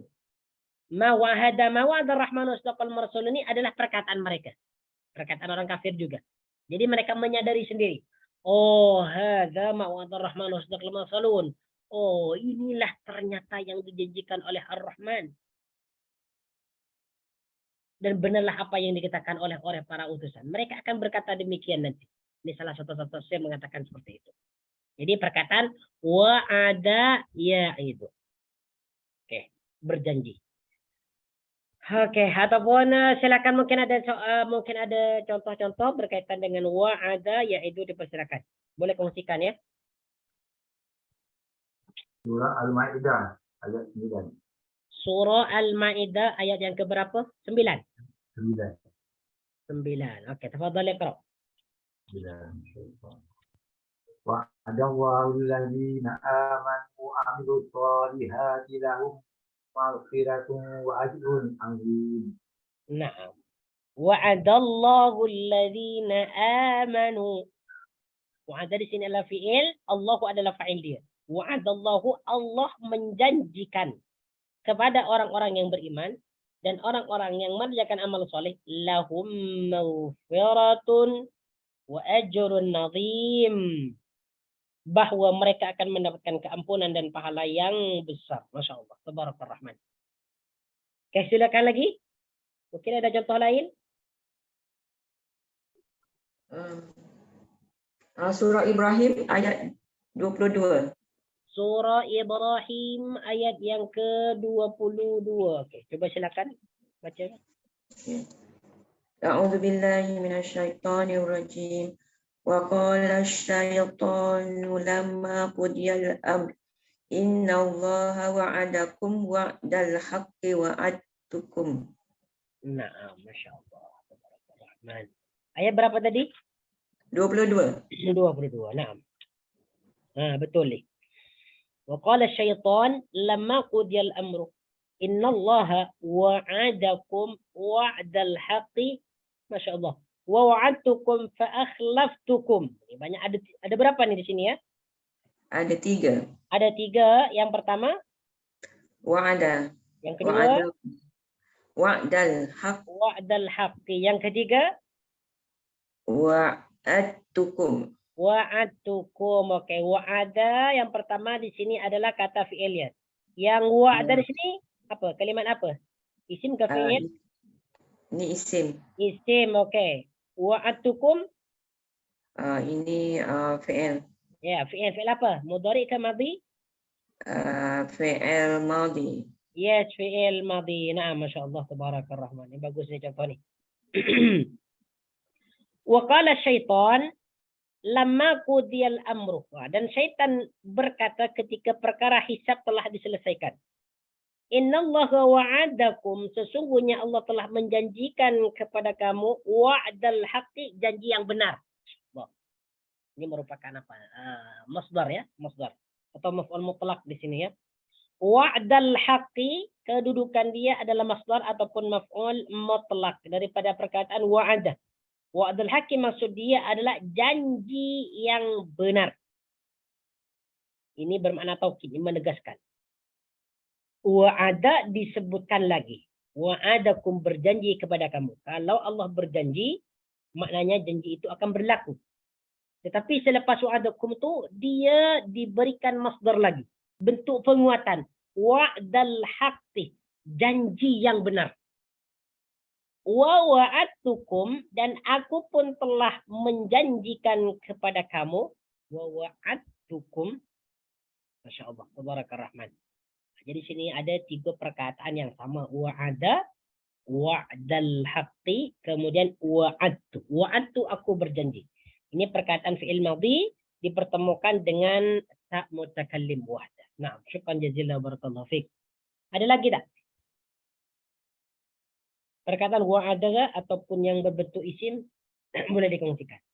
S1: Ma wa'ada ar-rahman wa sadaqal mursalun ini adalah perkataan mereka. Perkataan orang kafir juga. Jadi mereka menyadari sendiri. Oh, hadza ma wa'ada ar-rahman wa sadaqal mursalun. Oh, inilah ternyata yang dijanjikan oleh Ar-Rahman. Dan benarlah apa yang dikatakan oleh para utusan. Mereka akan berkata demikian nanti. Ini salah satu tafsir mengatakan seperti itu. Jadi perkataan wa'ada ya'idu. Oke, berjanji. Oke, ataupun silakan mungkin ada contoh-contoh berkaitan dengan wa'ada ya'idu, dipersilakan. Boleh kongsikan ya.
S2: Surah Al-Maidah ayat 9.
S1: Surah Al-Maidah ayat yang keberapa? 9. 9. Oke, tafadhal iqra.
S2: Wa'adallahu alladhina amanu wa 'amilus solihati lahum maghfiratun wa ajrun 'azim.
S1: Na'am. Wa'adallahu alladhina amanu. Wa'ada di sini adalah fi'il, Allahu adalah fa'il dia. Wa'adallahu, Allah menjanjikan kepada orang-orang yang beriman dan orang-orang yang mengerjakan amal soleh, lahum maghfiratun wa ajrun azim, bahwa mereka akan mendapatkan keampunan dan pahala yang besar. Masya Allah, Tabarakallah Rahman. Oke, silakan lagi. Mungkin ada contoh lain.
S4: Surah Ibrahim ayat 22.
S1: Surah Ibrahim ayat yang ke-22. Oke, coba silakan baca.
S4: A'udzu billahi minasyaitonir rajim. Wa qala asy-syaitanu lamma qudiyal amr innallaha wa'adakum wa'dal haqqi wa'adtukum.
S1: Nah, Masya Allah. Tabarakallah. Ayat berapa tadi?
S4: 22.
S1: 22. Nah, betul nih. Wa qala asy-syaitan lamma qudiyal amru innallaha wa'adakum wa'dal haqqi. Masya Allah. Wa wa'adtukum fa akhlaftukum. Ini banyak, ada berapa nih di sini ya?
S4: Ada 3.
S1: Ada 3. Yang pertama
S4: Wa'ada.
S1: yang kedua
S4: Wa'dal haqq.
S1: wa'dal haqqi. Yang ketiga
S4: Wa'adtukum.
S1: wa'adtukum. Oke, wa'ada yang pertama di sini adalah kata fi'ilnya. Yang wa'ada di sini apa? Kalimat apa? Isim ke fi'il?
S4: Ini isim.
S1: Isim, oke. Wa'adtukum?
S4: Ini fi'il.
S1: Ya, fi'il apa? Mudhari ke madhi?
S4: Fi'il madhi.
S1: Yes, fi'il madhi. Nah, Masya Allah, Tabarakallah Rahman. Ini bagus nih contoh nih. Wa qala syaitan lamma qudiyal amru. Dan syaitan berkata ketika perkara hisab telah diselesaikan. Innallaha wa'adakum, sesungguhnya Allah telah menjanjikan kepada kamu wa'dal haqqi, janji yang benar. Ini merupakan apa? Masdar ya, masdar atau maf'ul mutlaq di sini ya. Wa'dal haqqi, kedudukan dia adalah masdar ataupun maf'ul mutlaq daripada perkataan wa'ada. Wa'dal haqqi maksud dia adalah janji yang benar. Ini bermakna taukid, ini menegaskan. Wa'ada disebutkan lagi. Wa'adakum, berjanji kepada kamu. Kalau Allah berjanji, maknanya janji itu akan berlaku. Tetapi selepas wa'adakum itu, dia diberikan masdar lagi. Bentuk penguatan. wa'dal haqqi, janji yang benar. Wa wa'adtukum, dan aku pun telah menjanjikan kepada kamu. Wa wa'adtukum. Masya Allah, tabarakar rahman. Jadi sini ada 3 perkataan yang sama. Wa'ada, wa'dal haqqi, kemudian wa'adtu. Wa'adtu, aku berjanji. Ini perkataan fi'il madhi dipertemukan dengan ta' mutakallim wahda. Nah, syukran jazilah barakallahu fiik. Ada lagi tak? Perkataan wa'ada ataupun yang berbentuk isim boleh dikongsikan.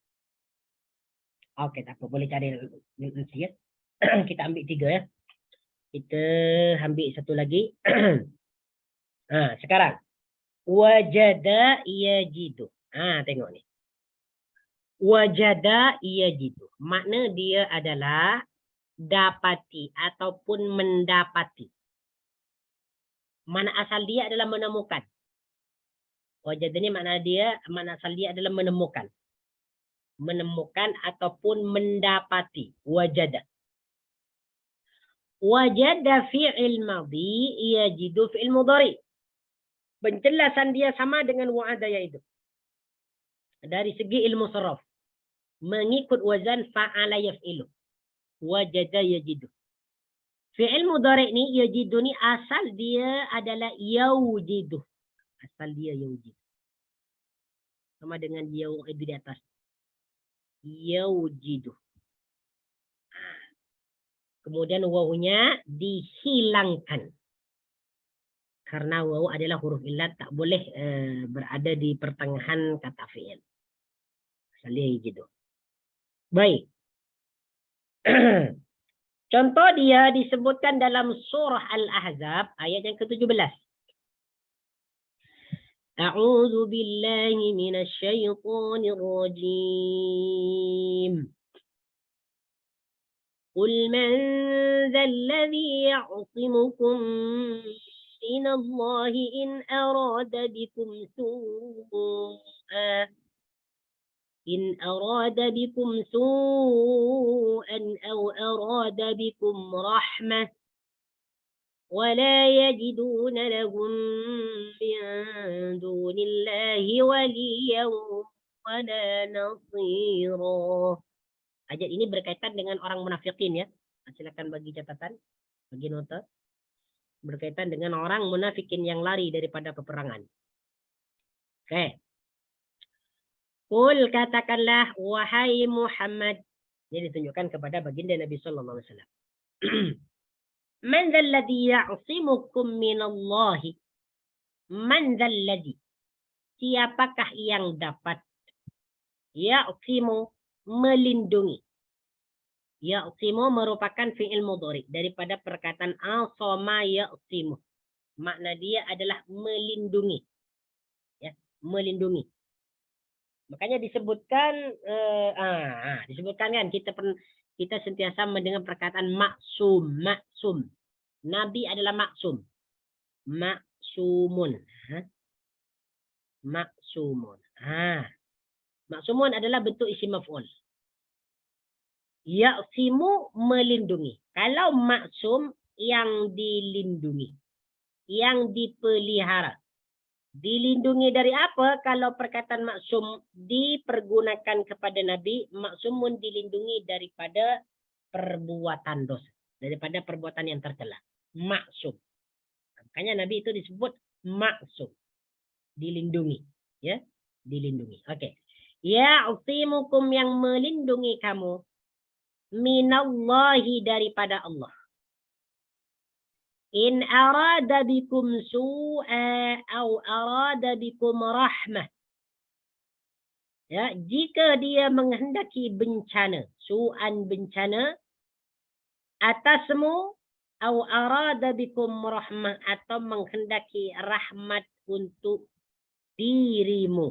S1: Oke, tak apa, boleh cari nanti ya. Kita ambil 3 ya. Kita ambil satu lagi. Nah, sekarang wajada yajidu. Tengok ni. Wajada yajidu. Makna dia adalah dapati ataupun mendapati. Mana asal dia adalah menemukan. Wajada ni mana asal dia adalah menemukan. Menemukan ataupun mendapati. Wajada. Wajada fi'il madhi yajidu fi'il mudhari. Penjelasan dia sama dengan wa'ada yaitu. Dari segi ilmu saraf. Mengikut wazan fa'ala yaf'ilu. Wajada yajidu. Fi'il mudhari ni yajidu ni asal dia adalah yaujidu. Asal dia yaujidu. Sama dengan yaujidu di atas. Yaujidu. Kemudian wawunya dihilangkan. Karena wawu adalah huruf illat, tak boleh berada di pertengahan kata fi'il. Asalnya gitu. Baik. Contoh dia disebutkan dalam surah Al-Ahzab ayat yang ke-17. A'udzu billahi minasy syaithanir rajim. قل من ذا الذي يعصمكم من الله إن أراد بكم سوءا أو أراد بكم رحمة ولا يجدون لهم من دون الله وليا ولا نصيرا. Ayat ini berkaitan dengan orang munafikin ya. Silakan bagi catatan, bagi nota. Berkaitan dengan orang munafikin yang lari daripada peperangan. Oke. Qul, katakanlah wahai Muhammad. Ini ditunjukkan kepada baginda Nabi sallallahu alaihi wasallam. Man dzalladzi ya'simukum minallahi? Man dzalladzi? Siapakah yang dapat ya'simu, melindungi? Ya'simu merupakan fi'il mudhari daripada perkataan asama ya'simu. Makna dia adalah melindungi. Ya, melindungi. Makanya disebutkan disebutkan kan kita sentiasa mendengar perkataan maksum, maksum. Nabi adalah maksum. Maksumun. Maksumun. Maksumun adalah bentuk isim maf'ul. Ya'simu, melindungi. Kalau maksum, yang dilindungi. Yang dipelihara. Dilindungi dari apa? Kalau perkataan maksum dipergunakan kepada Nabi, maksumun dilindungi daripada perbuatan dosa. Daripada perbuatan yang tercela. Maksum. Makanya Nabi itu disebut maksum. Dilindungi. Ya, dilindungi. Oke. Ya'simukum, yang melindungi kamu. Minallahi, daripada Allah. In arada bikum su'a au arada bikum rahmah. Ya, jika dia menghendaki bencana, su'an bencana atasmu, au arada bikum rahmah, atau menghendaki rahmat untuk dirimu.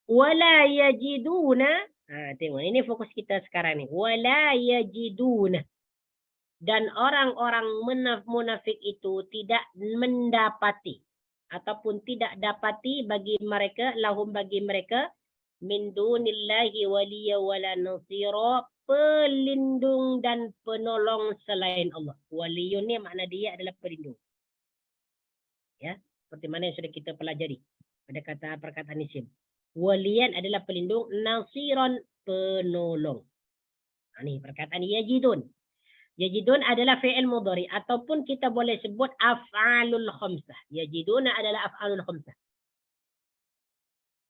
S1: Wala yajiduna, tengok ini fokus kita sekarang ni. Wala yajiduna. Dan orang-orang munafik itu tidak mendapati ataupun tidak dapati bagi mereka, lahum, bagi mereka, min dunillahi waliya wala nasira, pelindung dan penolong selain Allah. Waliyun ni makna dia adalah pelindung. Ya, seperti mana yang sudah kita pelajari pada perkataan isim. Waliyan adalah pelindung, nasiran penolong. Ini perkataan yajidun. Yajidun adalah fi'il mudhari ataupun kita boleh sebut af'alul khamsah. Yajiduna adalah af'alul khamsah.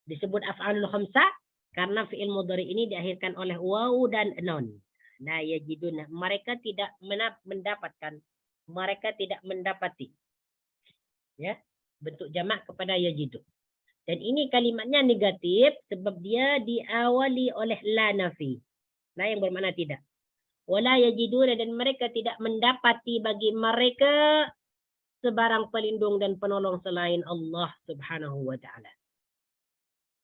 S1: Disebut af'alul khamsah karena fi'il mudhari ini diakhirkan oleh waw dan nun. La yajiduna, mereka tidak mendapatkan, mereka tidak mendapati. Ya, bentuk jamak kepada yajidu. Dan ini kalimatnya negatif sebab dia diawali oleh la nafi. La yang bermakna tidak. Wala yajiduna, dan mereka tidak mendapati bagi mereka sebarang pelindung dan penolong selain Allah Subhanahu wa taala.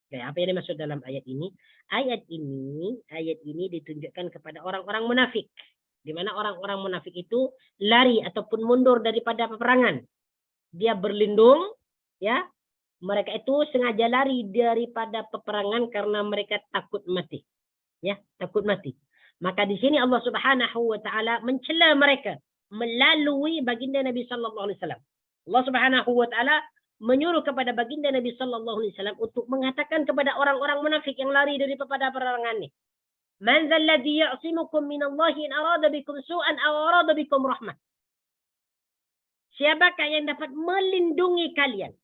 S1: Okay, apa yang dimaksud dalam ayat ini? Ayat ini ditunjukkan kepada orang-orang munafik. Di mana orang-orang munafik itu lari ataupun mundur daripada peperangan. Dia berlindung, ya. Mereka itu sengaja lari daripada peperangan karena mereka takut mati. Ya, takut mati. Maka di sini Allah Subhanahu wa taala mencela mereka melalui baginda Nabi sallallahu alaihi wasallam. Allah Subhanahu wa taala menyuruh kepada baginda Nabi sallallahu alaihi wasallam untuk mengatakan kepada orang-orang munafik yang lari daripada peperangan ini, "Man dzal ladzi ya'simukum minallahi in arada bikum su'an aw arada bikum rahmah?" Siapakah yang dapat melindungi kalian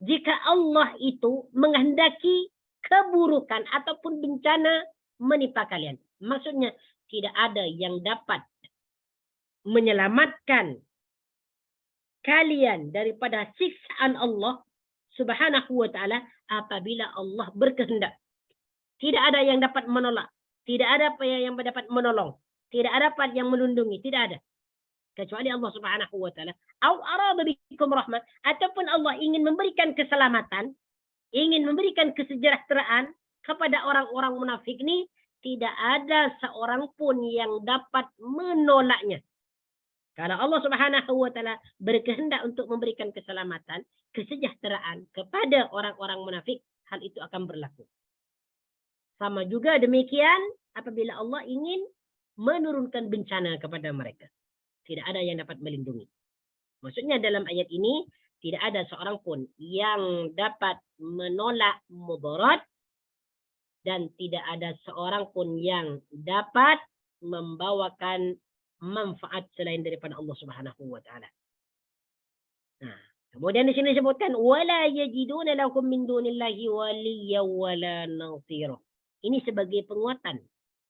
S1: jika Allah itu menghendaki keburukan ataupun bencana menimpa kalian? Maksudnya tidak ada yang dapat menyelamatkan kalian daripada siksaan Allah Subhanahu wa taala apabila Allah berkehendak. Tidak ada yang dapat menolak, tidak ada apa yang dapat menolong, tidak ada apa yang melindungi, tidak ada. Kecuali Allah Subhanahu wa taala. Au arada bikum rahmah, ataupun Allah ingin memberikan keselamatan, ingin memberikan kesejahteraan kepada orang-orang munafik ini, tidak ada seorang pun yang dapat menolaknya. Kalau Allah Subhanahu wa taala berkehendak untuk memberikan keselamatan, kesejahteraan kepada orang-orang munafik, hal itu akan berlaku. Sama juga demikian apabila Allah ingin menurunkan bencana kepada mereka. Tidak ada yang dapat melindungi. Maksudnya dalam ayat ini tidak ada seorang pun yang dapat menolak mudarat dan tidak ada seorang pun yang dapat membawakan manfaat selain daripada Allah Subhanahu wa taala. Nah, kemudian di sini disebutkan wala yajiduna lakum min dunillahi waliyya wala nasira. Ini sebagai penguatan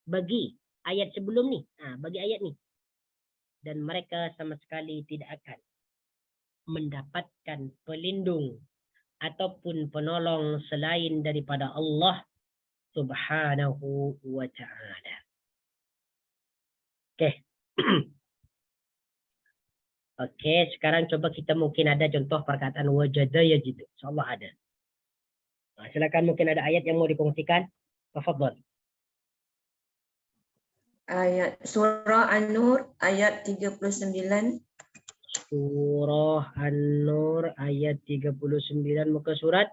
S1: bagi ayat sebelum ni, bagi ayat ni. Dan mereka sama sekali tidak akan mendapatkan pelindung ataupun penolong selain daripada Allah Subhanahu wa ta'ala. Okey. Okey, sekarang coba kita mungkin ada contoh perkataan wajada yajidu. InsyaAllah ada. Silakan, mungkin ada ayat yang mau dikongsikan. Tafadhal.
S4: Ayat Surah An-Nur ayat 39.
S1: Surah An-Nur ayat 39, muka surat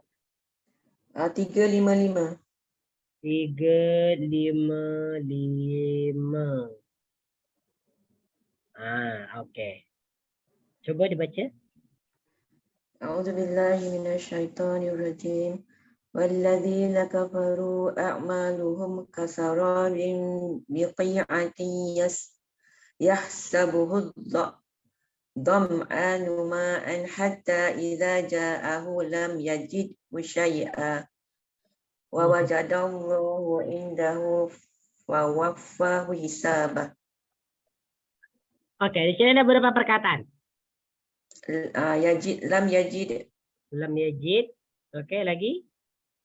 S4: 355.
S1: 355. Okey. Coba dibaca.
S4: A'udzubillahi minasyaitonirrajim. وَالَّذِينَ كَفَرُوا أَعْمَالُهُمْ كَسَرَابٍ بِقِيعَةٍ يَحْسَبُهُ الظَّمْآنُ مَاءً حَتَّى إِذَا جَاءَهُ لَمْ يَجِدْهُ شَيْئًا وَوَجَدَ اللَّهَ عِندَهُ فَوَفَّاهُ حِسَابَهُ.
S1: Okey, di sini ada beberapa perkataan.
S4: Lam yajid.
S1: Lam yajid. Okey, lagi.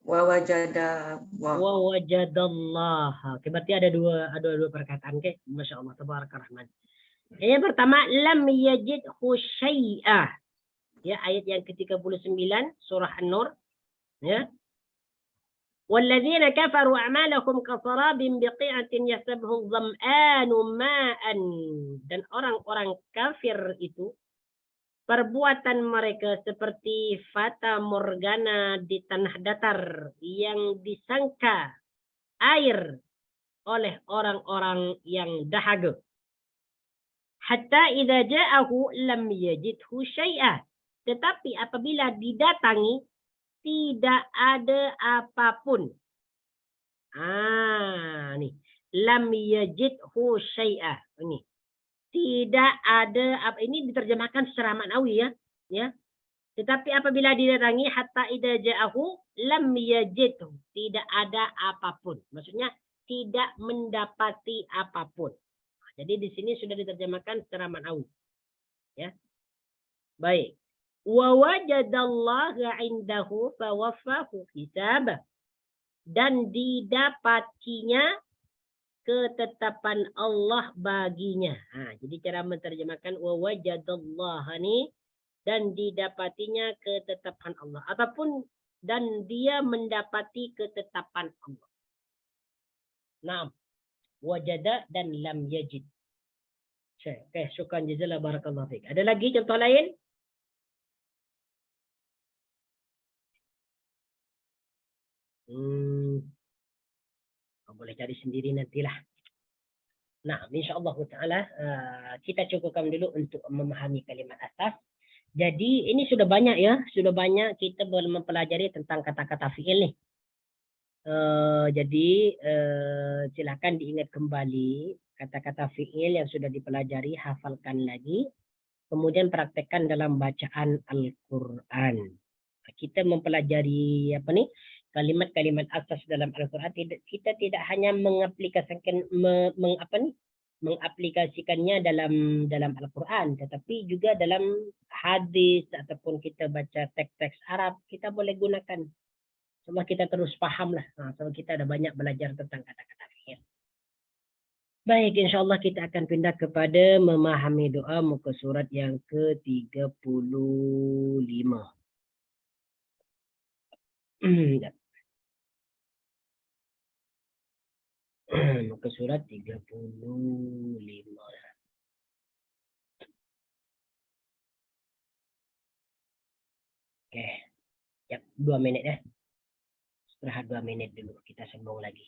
S4: Wa wajada
S1: Allah. Okey, berarti ada dua perkataan. Okey, masya-Allah, tabarakar rahman. Yang pertama, lam yajidhu syai'a. Ya, ayat yang ke-39 surah An-Nur, ya. Walladzina kafaru a'malahum kasarabin biqi'atin yasabhu dham'anu ma'an. Dan orang-orang kafir itu perbuatan mereka seperti fata morgana di tanah datar yang disangka air oleh orang-orang yang dahaga. Hatta idza ja'ahu lam yajidhu syai'a. Tetapi apabila didatangi tidak ada apapun. Nih. Lam yajidhu syai'a. Ini. Tidak ada, ini diterjemahkan secara maknawi ya. Tetapi apabila didatangi hatta idza ja'ahu lam yajidhu, tidak ada apapun. Maksudnya tidak mendapati apapun. Jadi di sini sudah diterjemahkan secara maknawi. Ya. Baik. Wa wajadallaha 'indahu fawaffahu hisabah. Dan didapatinya ketetapan Allah baginya. Jadi cara menerjemahkan wa wajadallaha ni dan didapatinya ketetapan Allah ataupun dan dia mendapati ketetapan Allah. Naam. Wajada dan lam yajid. Oke, syukran jazakallahu barakallahu fiik. Ada lagi contoh lain? Boleh cari sendiri nantilah. Nah, insyaallah taala kita cukupkan dulu untuk memahami kalimat asas. Jadi ini sudah banyak ya, sudah banyak kita belum mempelajari tentang kata-kata fiil nih. Jadi silakan diingat kembali kata-kata fiil yang sudah dipelajari, hafalkan lagi, kemudian praktekkan dalam bacaan Al-Quran. Kita mempelajari kalimat-kalimat asas dalam Al-Quran. Kita tidak hanya mengaplikasikannya dalam Al-Quran, tetapi juga dalam hadis ataupun kita baca teks-teks Arab, kita boleh gunakan. Semua kita terus paham lah. Sebab kita ada banyak belajar tentang kata-kata fiil. Baik, insyaAllah kita akan pindah kepada memahami doa muka surat yang ke-35. Muka surat 35. Oke. Ya, 2 menit ya. Istirahat 2 menit dulu. Kita sambung lagi.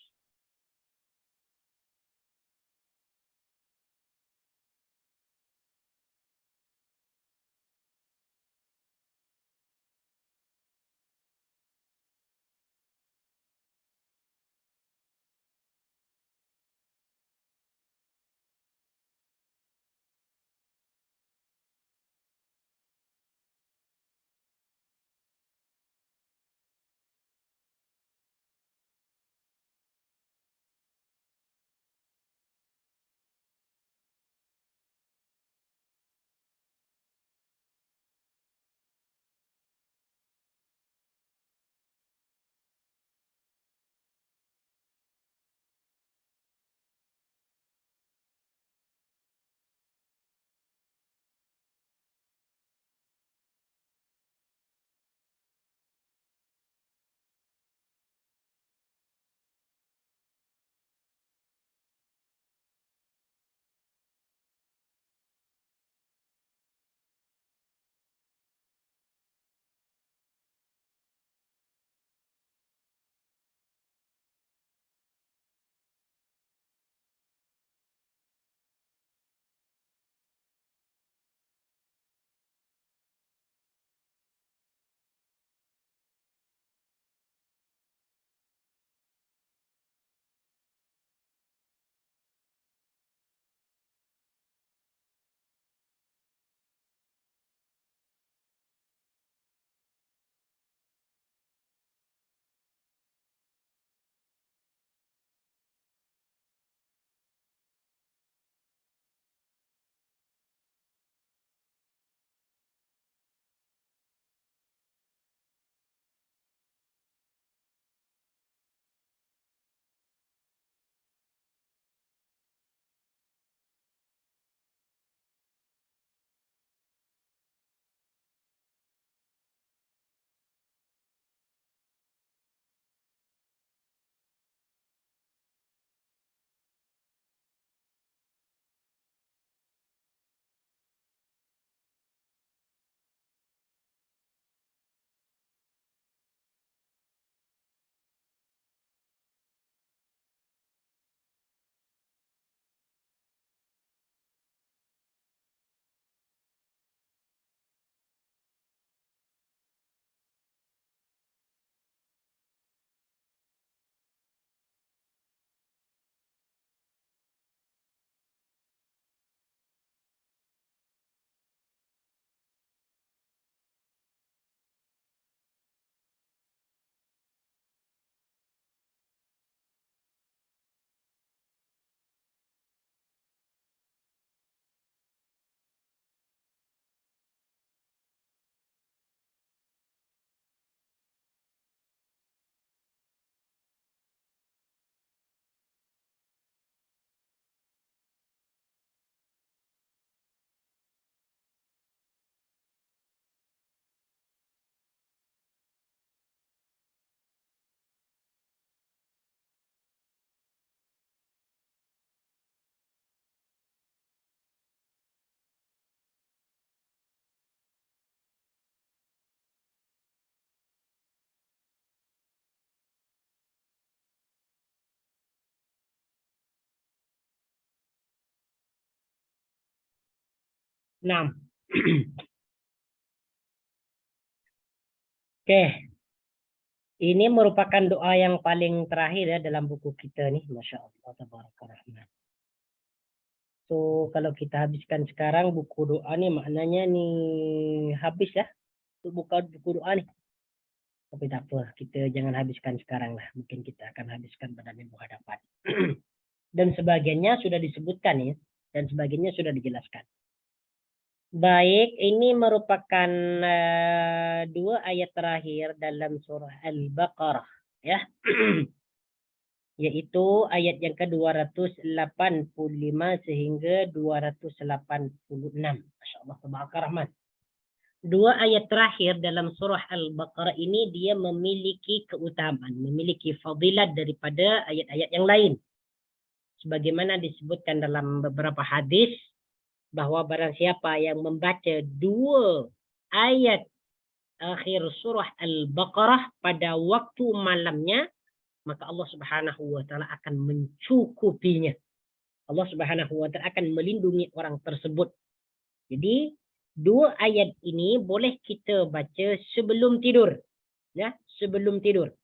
S1: Nah. Oke. Ini merupakan doa yang paling terakhir ya dalam buku kita nih. Masya Allah. Tabarakallah. So, kalau kita habiskan sekarang buku doa nih maknanya nih habis ya. Untuk buka buku doa nih. Tapi tak apa, kita jangan habiskan sekarang lah. Mungkin kita akan habiskan pada minggu hadapan. Dan sebagiannya sudah disebutkan ya. Dan sebagiannya sudah dijelaskan. Baik, ini merupakan dua ayat terakhir dalam surah Al-Baqarah. Ya. Yaitu ayat yang ke-285 sehingga 286. Masya Allah, Tabarakallah. Dua ayat terakhir dalam surah Al-Baqarah ini dia memiliki keutamaan, memiliki fadilat daripada ayat-ayat yang lain. Sebagaimana disebutkan dalam beberapa hadis, bahwa barang siapa yang membaca dua ayat akhir surah Al-Baqarah pada waktu malamnya, maka Allah Subhanahu wa taala akan mencukupinya. Allah Subhanahu wa taala akan melindungi orang tersebut. Jadi, dua ayat ini boleh kita baca sebelum tidur. Ya, sebelum tidur.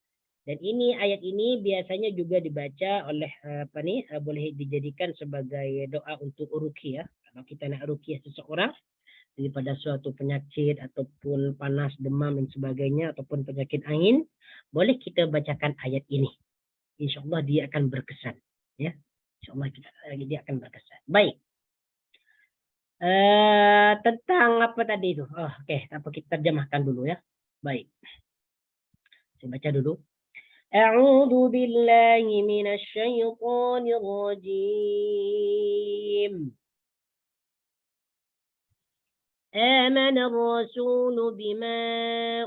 S1: Dan ini ayat ini biasanya juga dibaca oleh boleh dijadikan sebagai doa untuk ruqyah. Kalau kita nak ruqyah seseorang daripada suatu penyakit ataupun panas, demam dan sebagainya ataupun penyakit angin, boleh kita bacakan ayat ini. InsyaAllah dia akan berkesan. Ya, InsyaAllah dia akan berkesan. Baik. Tentang apa tadi itu? Oke, apa kita terjemahkan dulu ya. Baik. Saya baca dulu. أعوذ بالله من الشيطان الرجيم آمن الرسول بما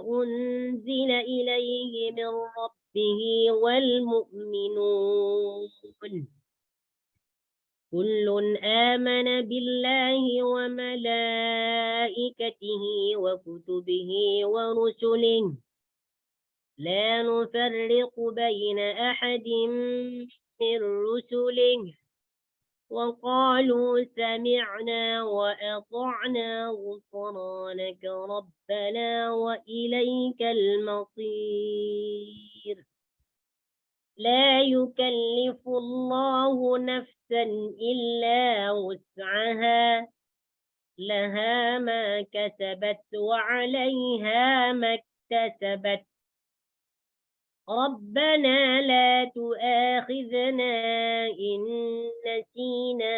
S1: أنزل إليه من ربه والمؤمنون كل آمن بالله وملائكته وكتبه ورسله لا نفرق بين أحد من رسله وقالوا سمعنا وأطعنا غفرانك ربنا وإليك المصير لا يكلف الله نفسا إلا وسعها لها ما كسبت وعليها ما اكتسبت ربنا لا تؤاخذنا إن نسينا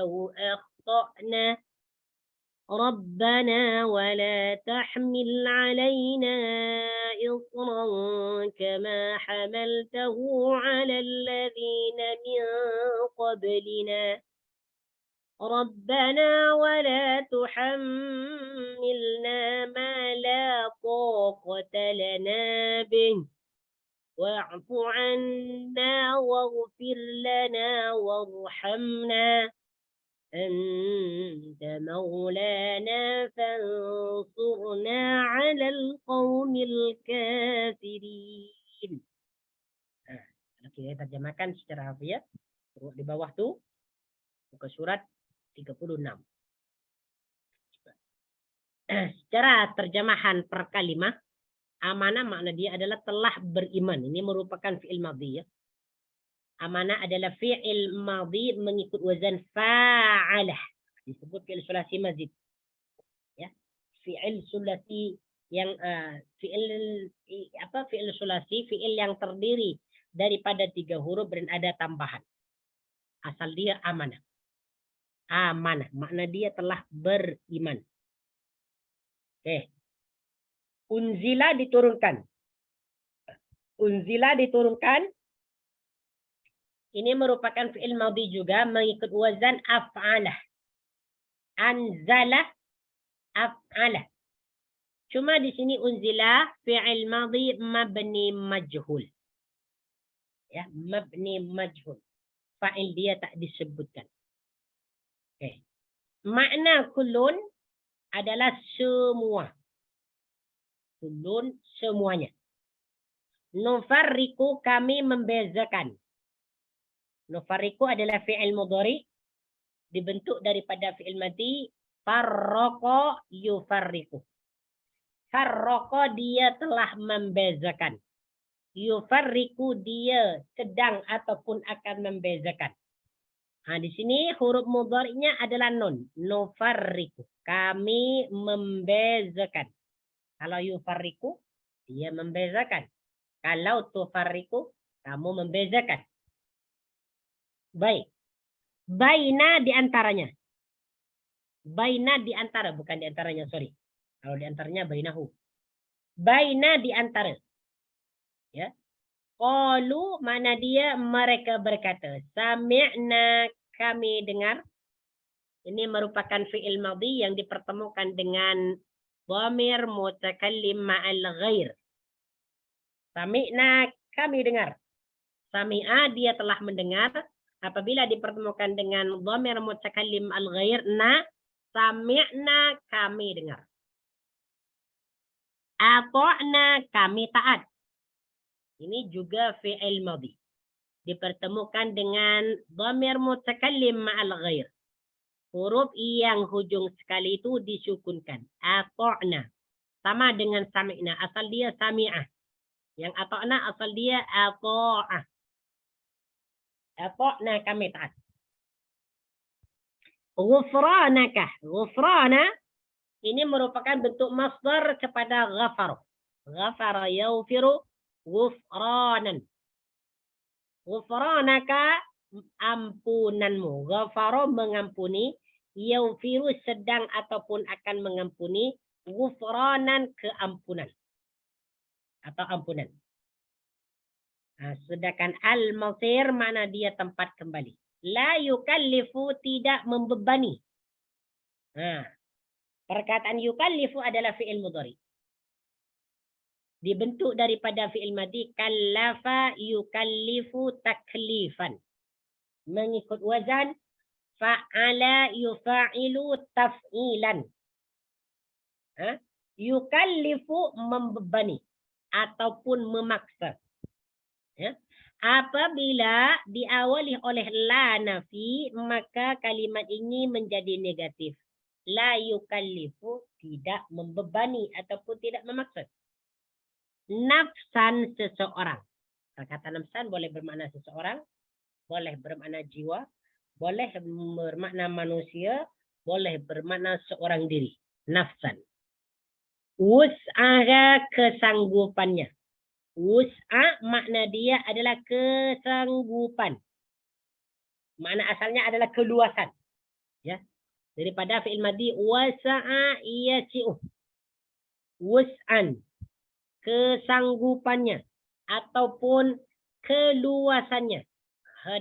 S1: أو أخطأنا ربنا ولا تحمل علينا إصرا كما حملته على الذين من قبلنا ربنا ولا تحملنا ما لا طاقة لنا به واعف عنا واغفر لنا وارحمنا أنت مولانا فانصرنا على القوم الكافرين. Kita terjemahkan secara harfiah di bawah tuh buka surat 36. Secara terjemahan per kalimah, amanah makna dia adalah telah beriman. Ini merupakan fi'il madhi ya. Amanah adalah fi'il madhi mengikut wazan fa'alah. Disebut fi'il sulasi mazid. Ya. Fi'il sulasi yang fi'il sulasi, fi'il yang terdiri daripada 3 huruf dan ada tambahan. Asal dia amanah. Amanah makna dia telah beriman. Oke. Unzila diturunkan. Unzila diturunkan. Ini merupakan fi'il madhi juga mengikut wazan af'alah. Anzala af'alah. Cuma di sini unzila fi'il madhi mabni majhul. Ya, mabni majhul. Fa'il dia tak disebutkan. Oke. Makna kullun adalah semua. Kullun semuanya. Nufarriku kami membezakan. Nufarriku adalah fi'il mudhari dibentuk daripada fi'il madhi Farraqa yufarriqu. Farraqa dia telah membezakan. Yufarriqu dia sedang ataupun akan membezakan. Nah, di sini huruf mudhari'nya adalah nun. Nufarriqu. Kami membezakan. Kalau yufarriqu, dia membezakan. Kalau tufarriqu, kamu membezakan. Baik. Baina di antaranya. Baina di antara, bukan di antaranya, sorry. Kalau di antaranya bainahu. Baina di antara. Ya. Qalu mana dia mereka berkata, sami'na kami dengar. Ini merupakan fi'il madhi yang dipertemukan dengan dhamir mutakallim ma'al ghair. Sami'na kami dengar. Sami'a dia telah mendengar. Apabila dipertemukan dengan dhamir mutakallim al ghair na, sami'na kami dengar. Ata'na kami taat. Ini juga fi'il madhi. Dipertemukan dengan dhamir mutakallim ma'al ghair. Huruf yang hujung sekali itu disukunkan. Ata'na. Sama dengan sami'na. Asal dia sami'ah. Yang ata'na asal dia ata'ah. Ata'na kami taat. Ghufranaka. Ghufrana ini merupakan bentuk masdar kepada ghafar. Ghafara yaghfiru ghufranan. Ghufranaka ampunanmu. Ghafara mengampuni. Yaghfiru sedang ataupun akan mengampuni. Ghufranan keampunan. Atau ampunan. Nah, sedangkan al-masir mana dia tempat kembali. La yukallifu tidak membebani. Nah, perkataan yukallifu adalah fi'il mudhari. Dibentuk daripada fi'il madhi kallafa yukallifu taklifan. Mengikut wazan fa'ala yufa'ilu taf'ilan. Yukallifu membebani ataupun memaksa. Ya. Apabila diawali oleh la nafi, maka kalimat ini menjadi negatif. La yukallifu tidak membebani ataupun tidak memaksa. Nafsan seseorang. Kata nafsan boleh bermakna seseorang, boleh bermakna jiwa, boleh bermakna manusia, boleh bermakna seorang diri. Nafsan. Wus'aha kesanggupannya. Wus'a makna dia adalah kesanggupan. Makna asalnya adalah keluasan. Ya. Daripada fi'il madhi wasa'a yasi'uh. Wus'an. Kesanggupannya ataupun keluasannya.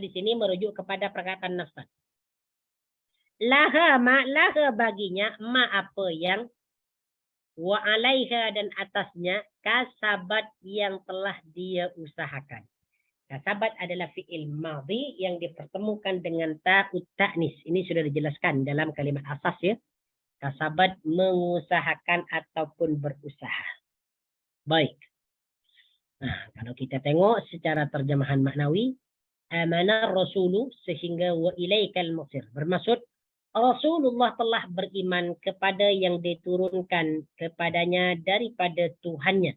S1: Di sini merujuk kepada perkataan nafsan. Laha baginya ma apa yang wa alaiha dan atasnya kasabat yang telah dia usahakan. Kasabat adalah fi'il madhi yang dipertemukan dengan ta'ut ta'nis. Ini sudah dijelaskan dalam kalimat asas ya. Kasabat mengusahakan ataupun berusaha. Baik. Nah, kalau kita tengok secara terjemahan maknawi, amana rasulu sehingga wa ilaikal masir. Bermaksud Rasulullah telah beriman kepada yang diturunkan kepadanya daripada Tuhannya.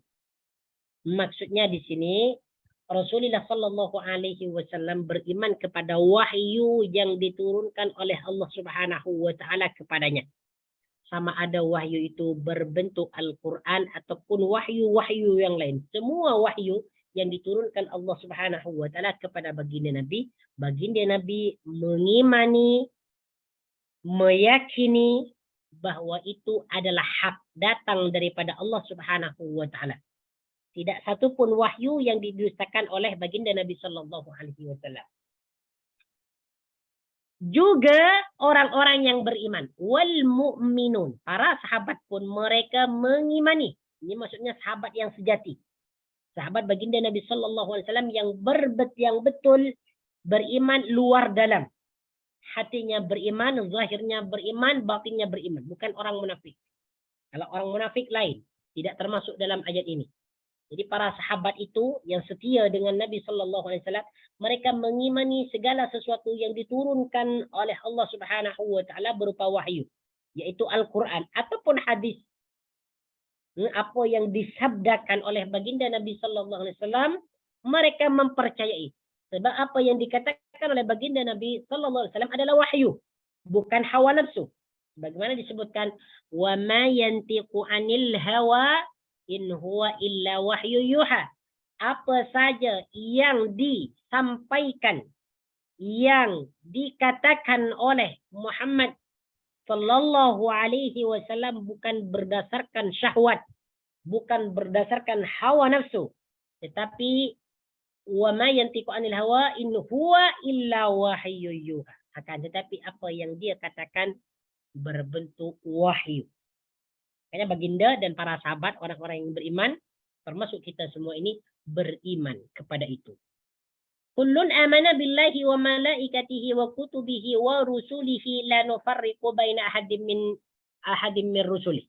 S1: Maksudnya di sini Rasulullah Shallallahu Alaihi Wasallam beriman kepada wahyu yang diturunkan oleh Allah Subhanahu Wa Taala kepadanya. Sama ada wahyu itu berbentuk Al-Quran ataupun wahyu-wahyu yang lain. Semua wahyu yang diturunkan Allah Subhanahu Wa Taala kepada baginda Nabi mengimani, meyakini bahwa itu adalah hak datang daripada Allah Subhanahu wa taala. Tidak satu pun wahyu yang didustakan oleh baginda Nabi sallallahu alaihi wasallam. Juga orang-orang yang beriman, wal mu'minun, para sahabat pun mereka mengimani. Ini maksudnya sahabat yang sejati. Sahabat baginda Nabi sallallahu alaihi wasallam yang betul beriman luar dalam. Hatinya beriman, zahirnya beriman, batinnya beriman. Bukan orang munafik. Kalau orang munafik lain. Tidak termasuk dalam ayat ini. Jadi para sahabat itu yang setia dengan Nabi SAW. Mereka mengimani segala sesuatu yang diturunkan oleh Allah Subhanahu Wa Taala berupa wahyu. yaitu Al-Quran ataupun hadis, apa yang disabdakan oleh baginda Nabi Sallallahu Alaihi Wasallam, mereka mempercayai. Sebab apa yang dikatakan oleh baginda Nabi Sallallahu Alaihi Wasallam adalah wahyu, bukan hawa nafsu. Bagaimana disebutkan, wa ma yantiqu anil hawa in huwa illa wahyu yuha. Apa saja yang disampaikan, yang dikatakan oleh Muhammad Sallallahu Alaihi Wasallam bukan berdasarkan syahwat, bukan berdasarkan hawa nafsu, tetapi wa ma yantiqu anil hawa in huwa illa wahyu yuha. Akan tetapi apa yang dia katakan berbentuk wahyu. Karena baginda dan para sahabat, orang-orang yang beriman, termasuk kita semua ini, beriman kepada itu. Kullun amana billahi wa malaikatihi wa kutubihi wa rusulihi la nufarriqu baina ahadin min rusulih.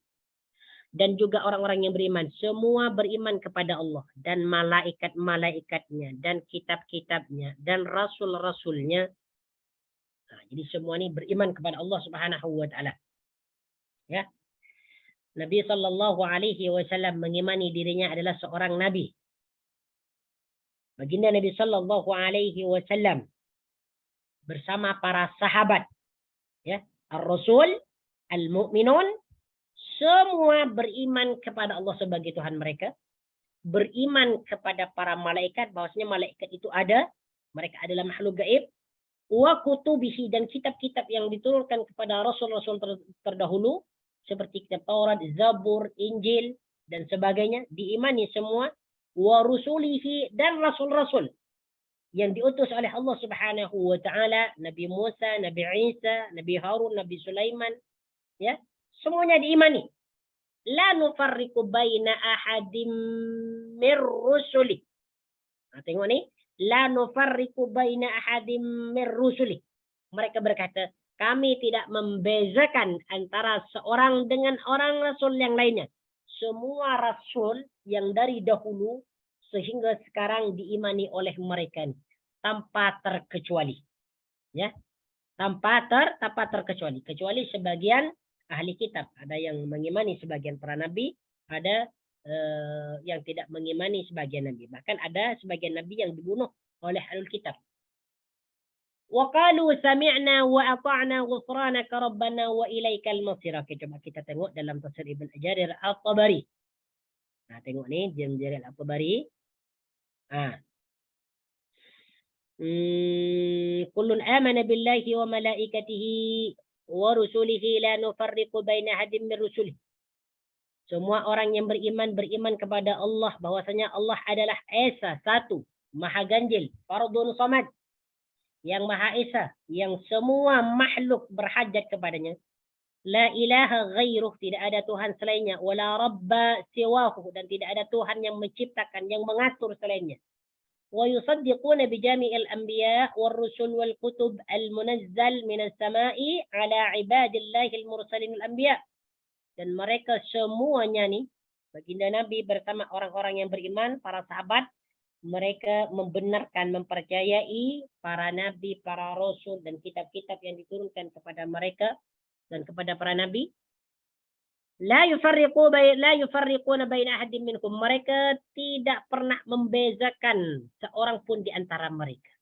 S1: Dan juga orang-orang yang beriman, semua beriman kepada Allah dan malaikat-malaikatnya dan kitab-kitabnya dan rasul-rasulnya. Nah, jadi semua ini beriman kepada Allah Subhanahu wa taala. Ya. Nabi sallallahu alaihi wasallam mengimani dirinya adalah seorang nabi. Baginda Nabi Sallallahu Alaihi Wasallam bersama para sahabat, ya, Ar-Rasul, Al-Mu'minun, semua beriman kepada Allah sebagai Tuhan mereka, beriman kepada para malaikat, bahwasanya malaikat itu ada, mereka adalah makhluk gaib, wa kutubihi, dan kitab-kitab yang diturunkan kepada Rasul-Rasul terdahulu, seperti kitab Taurat, Zabur, Injil, dan sebagainya, diimani semua. Wa rusulihi, dan rasul-rasul yang diutus oleh Allah Subhanahu wa taala, Nabi Musa, Nabi Isa, Nabi Harun, Nabi Sulaiman, ya, semuanya diimani. La nufarriqu baina ahadim mir rusuli. Nah, tengok ni, la nufarriqu baina ahadim mir rusuli. Mereka berkata, kami tidak membezakan antara seorang dengan orang rasul yang lainnya. Semua rasul yang dari dahulu sehingga sekarang diimani oleh mereka tanpa terkecuali, ya, tanpa terkecuali, kecuali sebagian ahli kitab, ada yang mengimani sebagian para nabi, ada yang tidak mengimani sebagian nabi, bahkan ada sebagian nabi yang dibunuh oleh ahlul kitab. Wa qalu sami'na wa ata'na ghufranaka rabbana wa ilaikal masir. Coba kita tengok dalam tafsir Ibn Jarir At-Tabari. Nah, tengok ni Ibn Jarir At-Tabari. Kullun amana billahi wa malaikatihi wa rusulihi la nufarriqu baina ahadin min rusulihi. Semua orang yang beriman kepada Allah, bahwasanya Allah adalah Esa, satu, Maha Ganjil, Fardun Samad, yang Maha Esa, yang semua makhluk berhajat kepadanya. La ilaha ghairuh, tidak ada Tuhan selainnya. Wala rabba siwahu, dan tidak ada Tuhan yang menciptakan, yang mengatur selainnya. Wa yusaddiquna bi jami'il anbiya wal rusul wal kutub al munazzal minas sama'i ala ibadillahi al mursalin al anbiya. Dan mereka semuanya nih, baginda Nabi bersama orang-orang yang beriman, para sahabat, mereka membenarkan, mempercayai para nabi, para rasul, dan kitab-kitab yang diturunkan kepada mereka dan kepada para nabi. La yufarriquna baina ahadin minkum. Mereka tidak pernah membezakan seorang pun di antara mereka.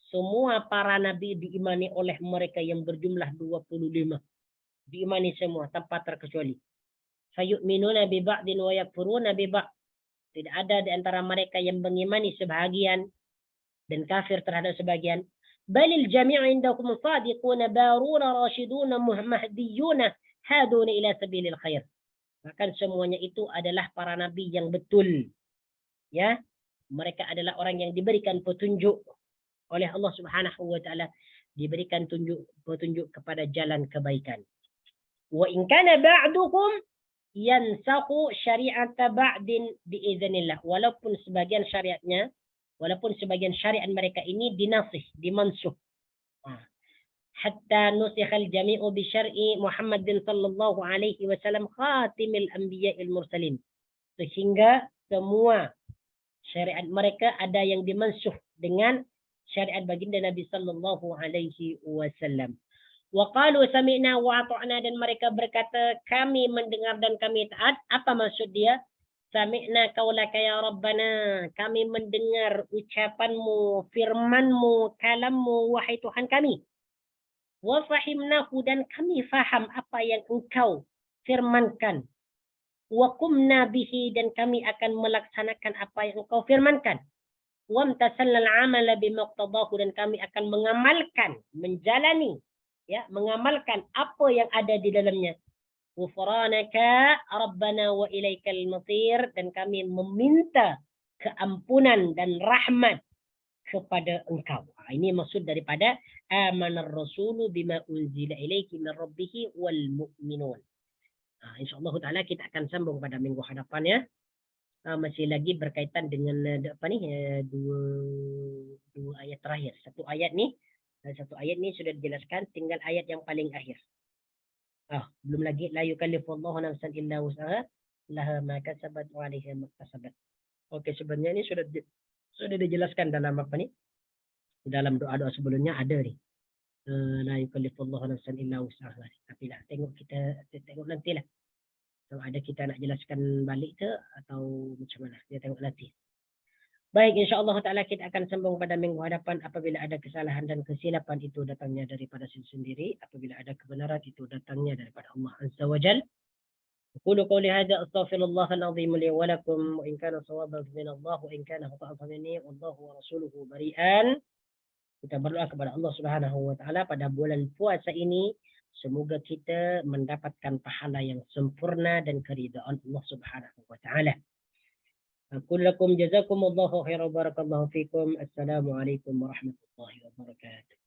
S1: Semua para nabi diimani oleh mereka yang berjumlah 25. Diimani semua tanpa terkecuali. Fayu'minuna bi ba'din wa yakfuruna bi ba'd. Tidak ada di antara mereka yang mengimani sebahagian dan kafir terhadap sebagian. Balil jami'u indakum sadiquna baruna rasyiduna mahdiyuna haduna ila sabilil khair. Bahkan semuanya itu adalah para nabi yang betul. Ya, mereka adalah orang yang diberikan petunjuk oleh Allah Subhanahu wa taala, diberikan petunjuk kepada jalan kebaikan. Wa in kana ba'dukum yansakhu syari'ata ba'din biiznillah. Walaupun sebagian syariat mereka ini dinasih, dimansuh. Hatta nusikhal jami'u bi syar'i Muhammadin sallallahu alaihi wasallam khatimil anbiya'il mursalin. Sehingga semua syariat mereka ada yang dimansuh dengan syariat baginda Nabi sallallahu alaihi wasallam. Wa qalu sami'na wa ata'na, dan mereka berkata kami mendengar dan kami taat. Apa maksud dia? Sami'na qaulaka ya Rabbana, kami mendengar ucapanmu, firmanmu, kalammu, wahai Tuhan kami. Wa fahimnahu, dan kami faham apa yang engkau firmankan. Wa qumna bihi, dan kami akan melaksanakan apa yang engkau firmankan. Wa amtasalna al-amala bimaqtadahu, dan kami akan mengamalkan, menjalani, ya, mengamalkan apa yang ada di dalamnya. Ghufranaka Rabbana wa ilaikal masir, dan kami meminta keampunan dan rahmat kepada engkau. Ini maksud daripada amanar rasulu bima unzila ilaiki min rabbih wal mu'minun. InsyaAllah ta'ala kita akan sambung pada minggu hadapan, ya. Masih lagi berkaitan dengan apa ni, dua ayat terakhir. Satu ayat ni sudah dijelaskan, tinggal ayat yang paling akhir. Belum lagi la yukallifullahu nafsan illa wus'aha laha ma kasabat wa 'alaiha ma kasabat. Okey, sebenarnya ini sudah dijelaskan dalam apa ni? Dalam doa-doa sebelumnya ada ni. La yukallifullahu nafsan illa wus'aha. Tapi lah tengok nantilah. Kalau ada kita nak jelaskan balik ke atau macam mana, kita tengok nanti. Baik, insya-Allah taala kita akan sambung pada minggu hadapan. Apabila ada kesalahan dan kesilapan itu datangnya daripada diri sendiri, apabila ada kebenaran itu datangnya daripada Allah Azza wa Jalla. Aqulu qawli hadza astaghfirullahal azim li wa lakum, wa in kana sawaban min Allah wa in kana khata'an minni, wallahu wa rasuluhu bari'an. Kita berdoa kepada Allah Subhanahu wa taala pada bulan puasa ini, semoga kita mendapatkan pahala yang sempurna dan keridaan Allah Subhanahu wa taala. Aqul lakum jazakumullahu khairan, barakallahu fikum. Assalamualaikum warahmatullahi wabarakatuh.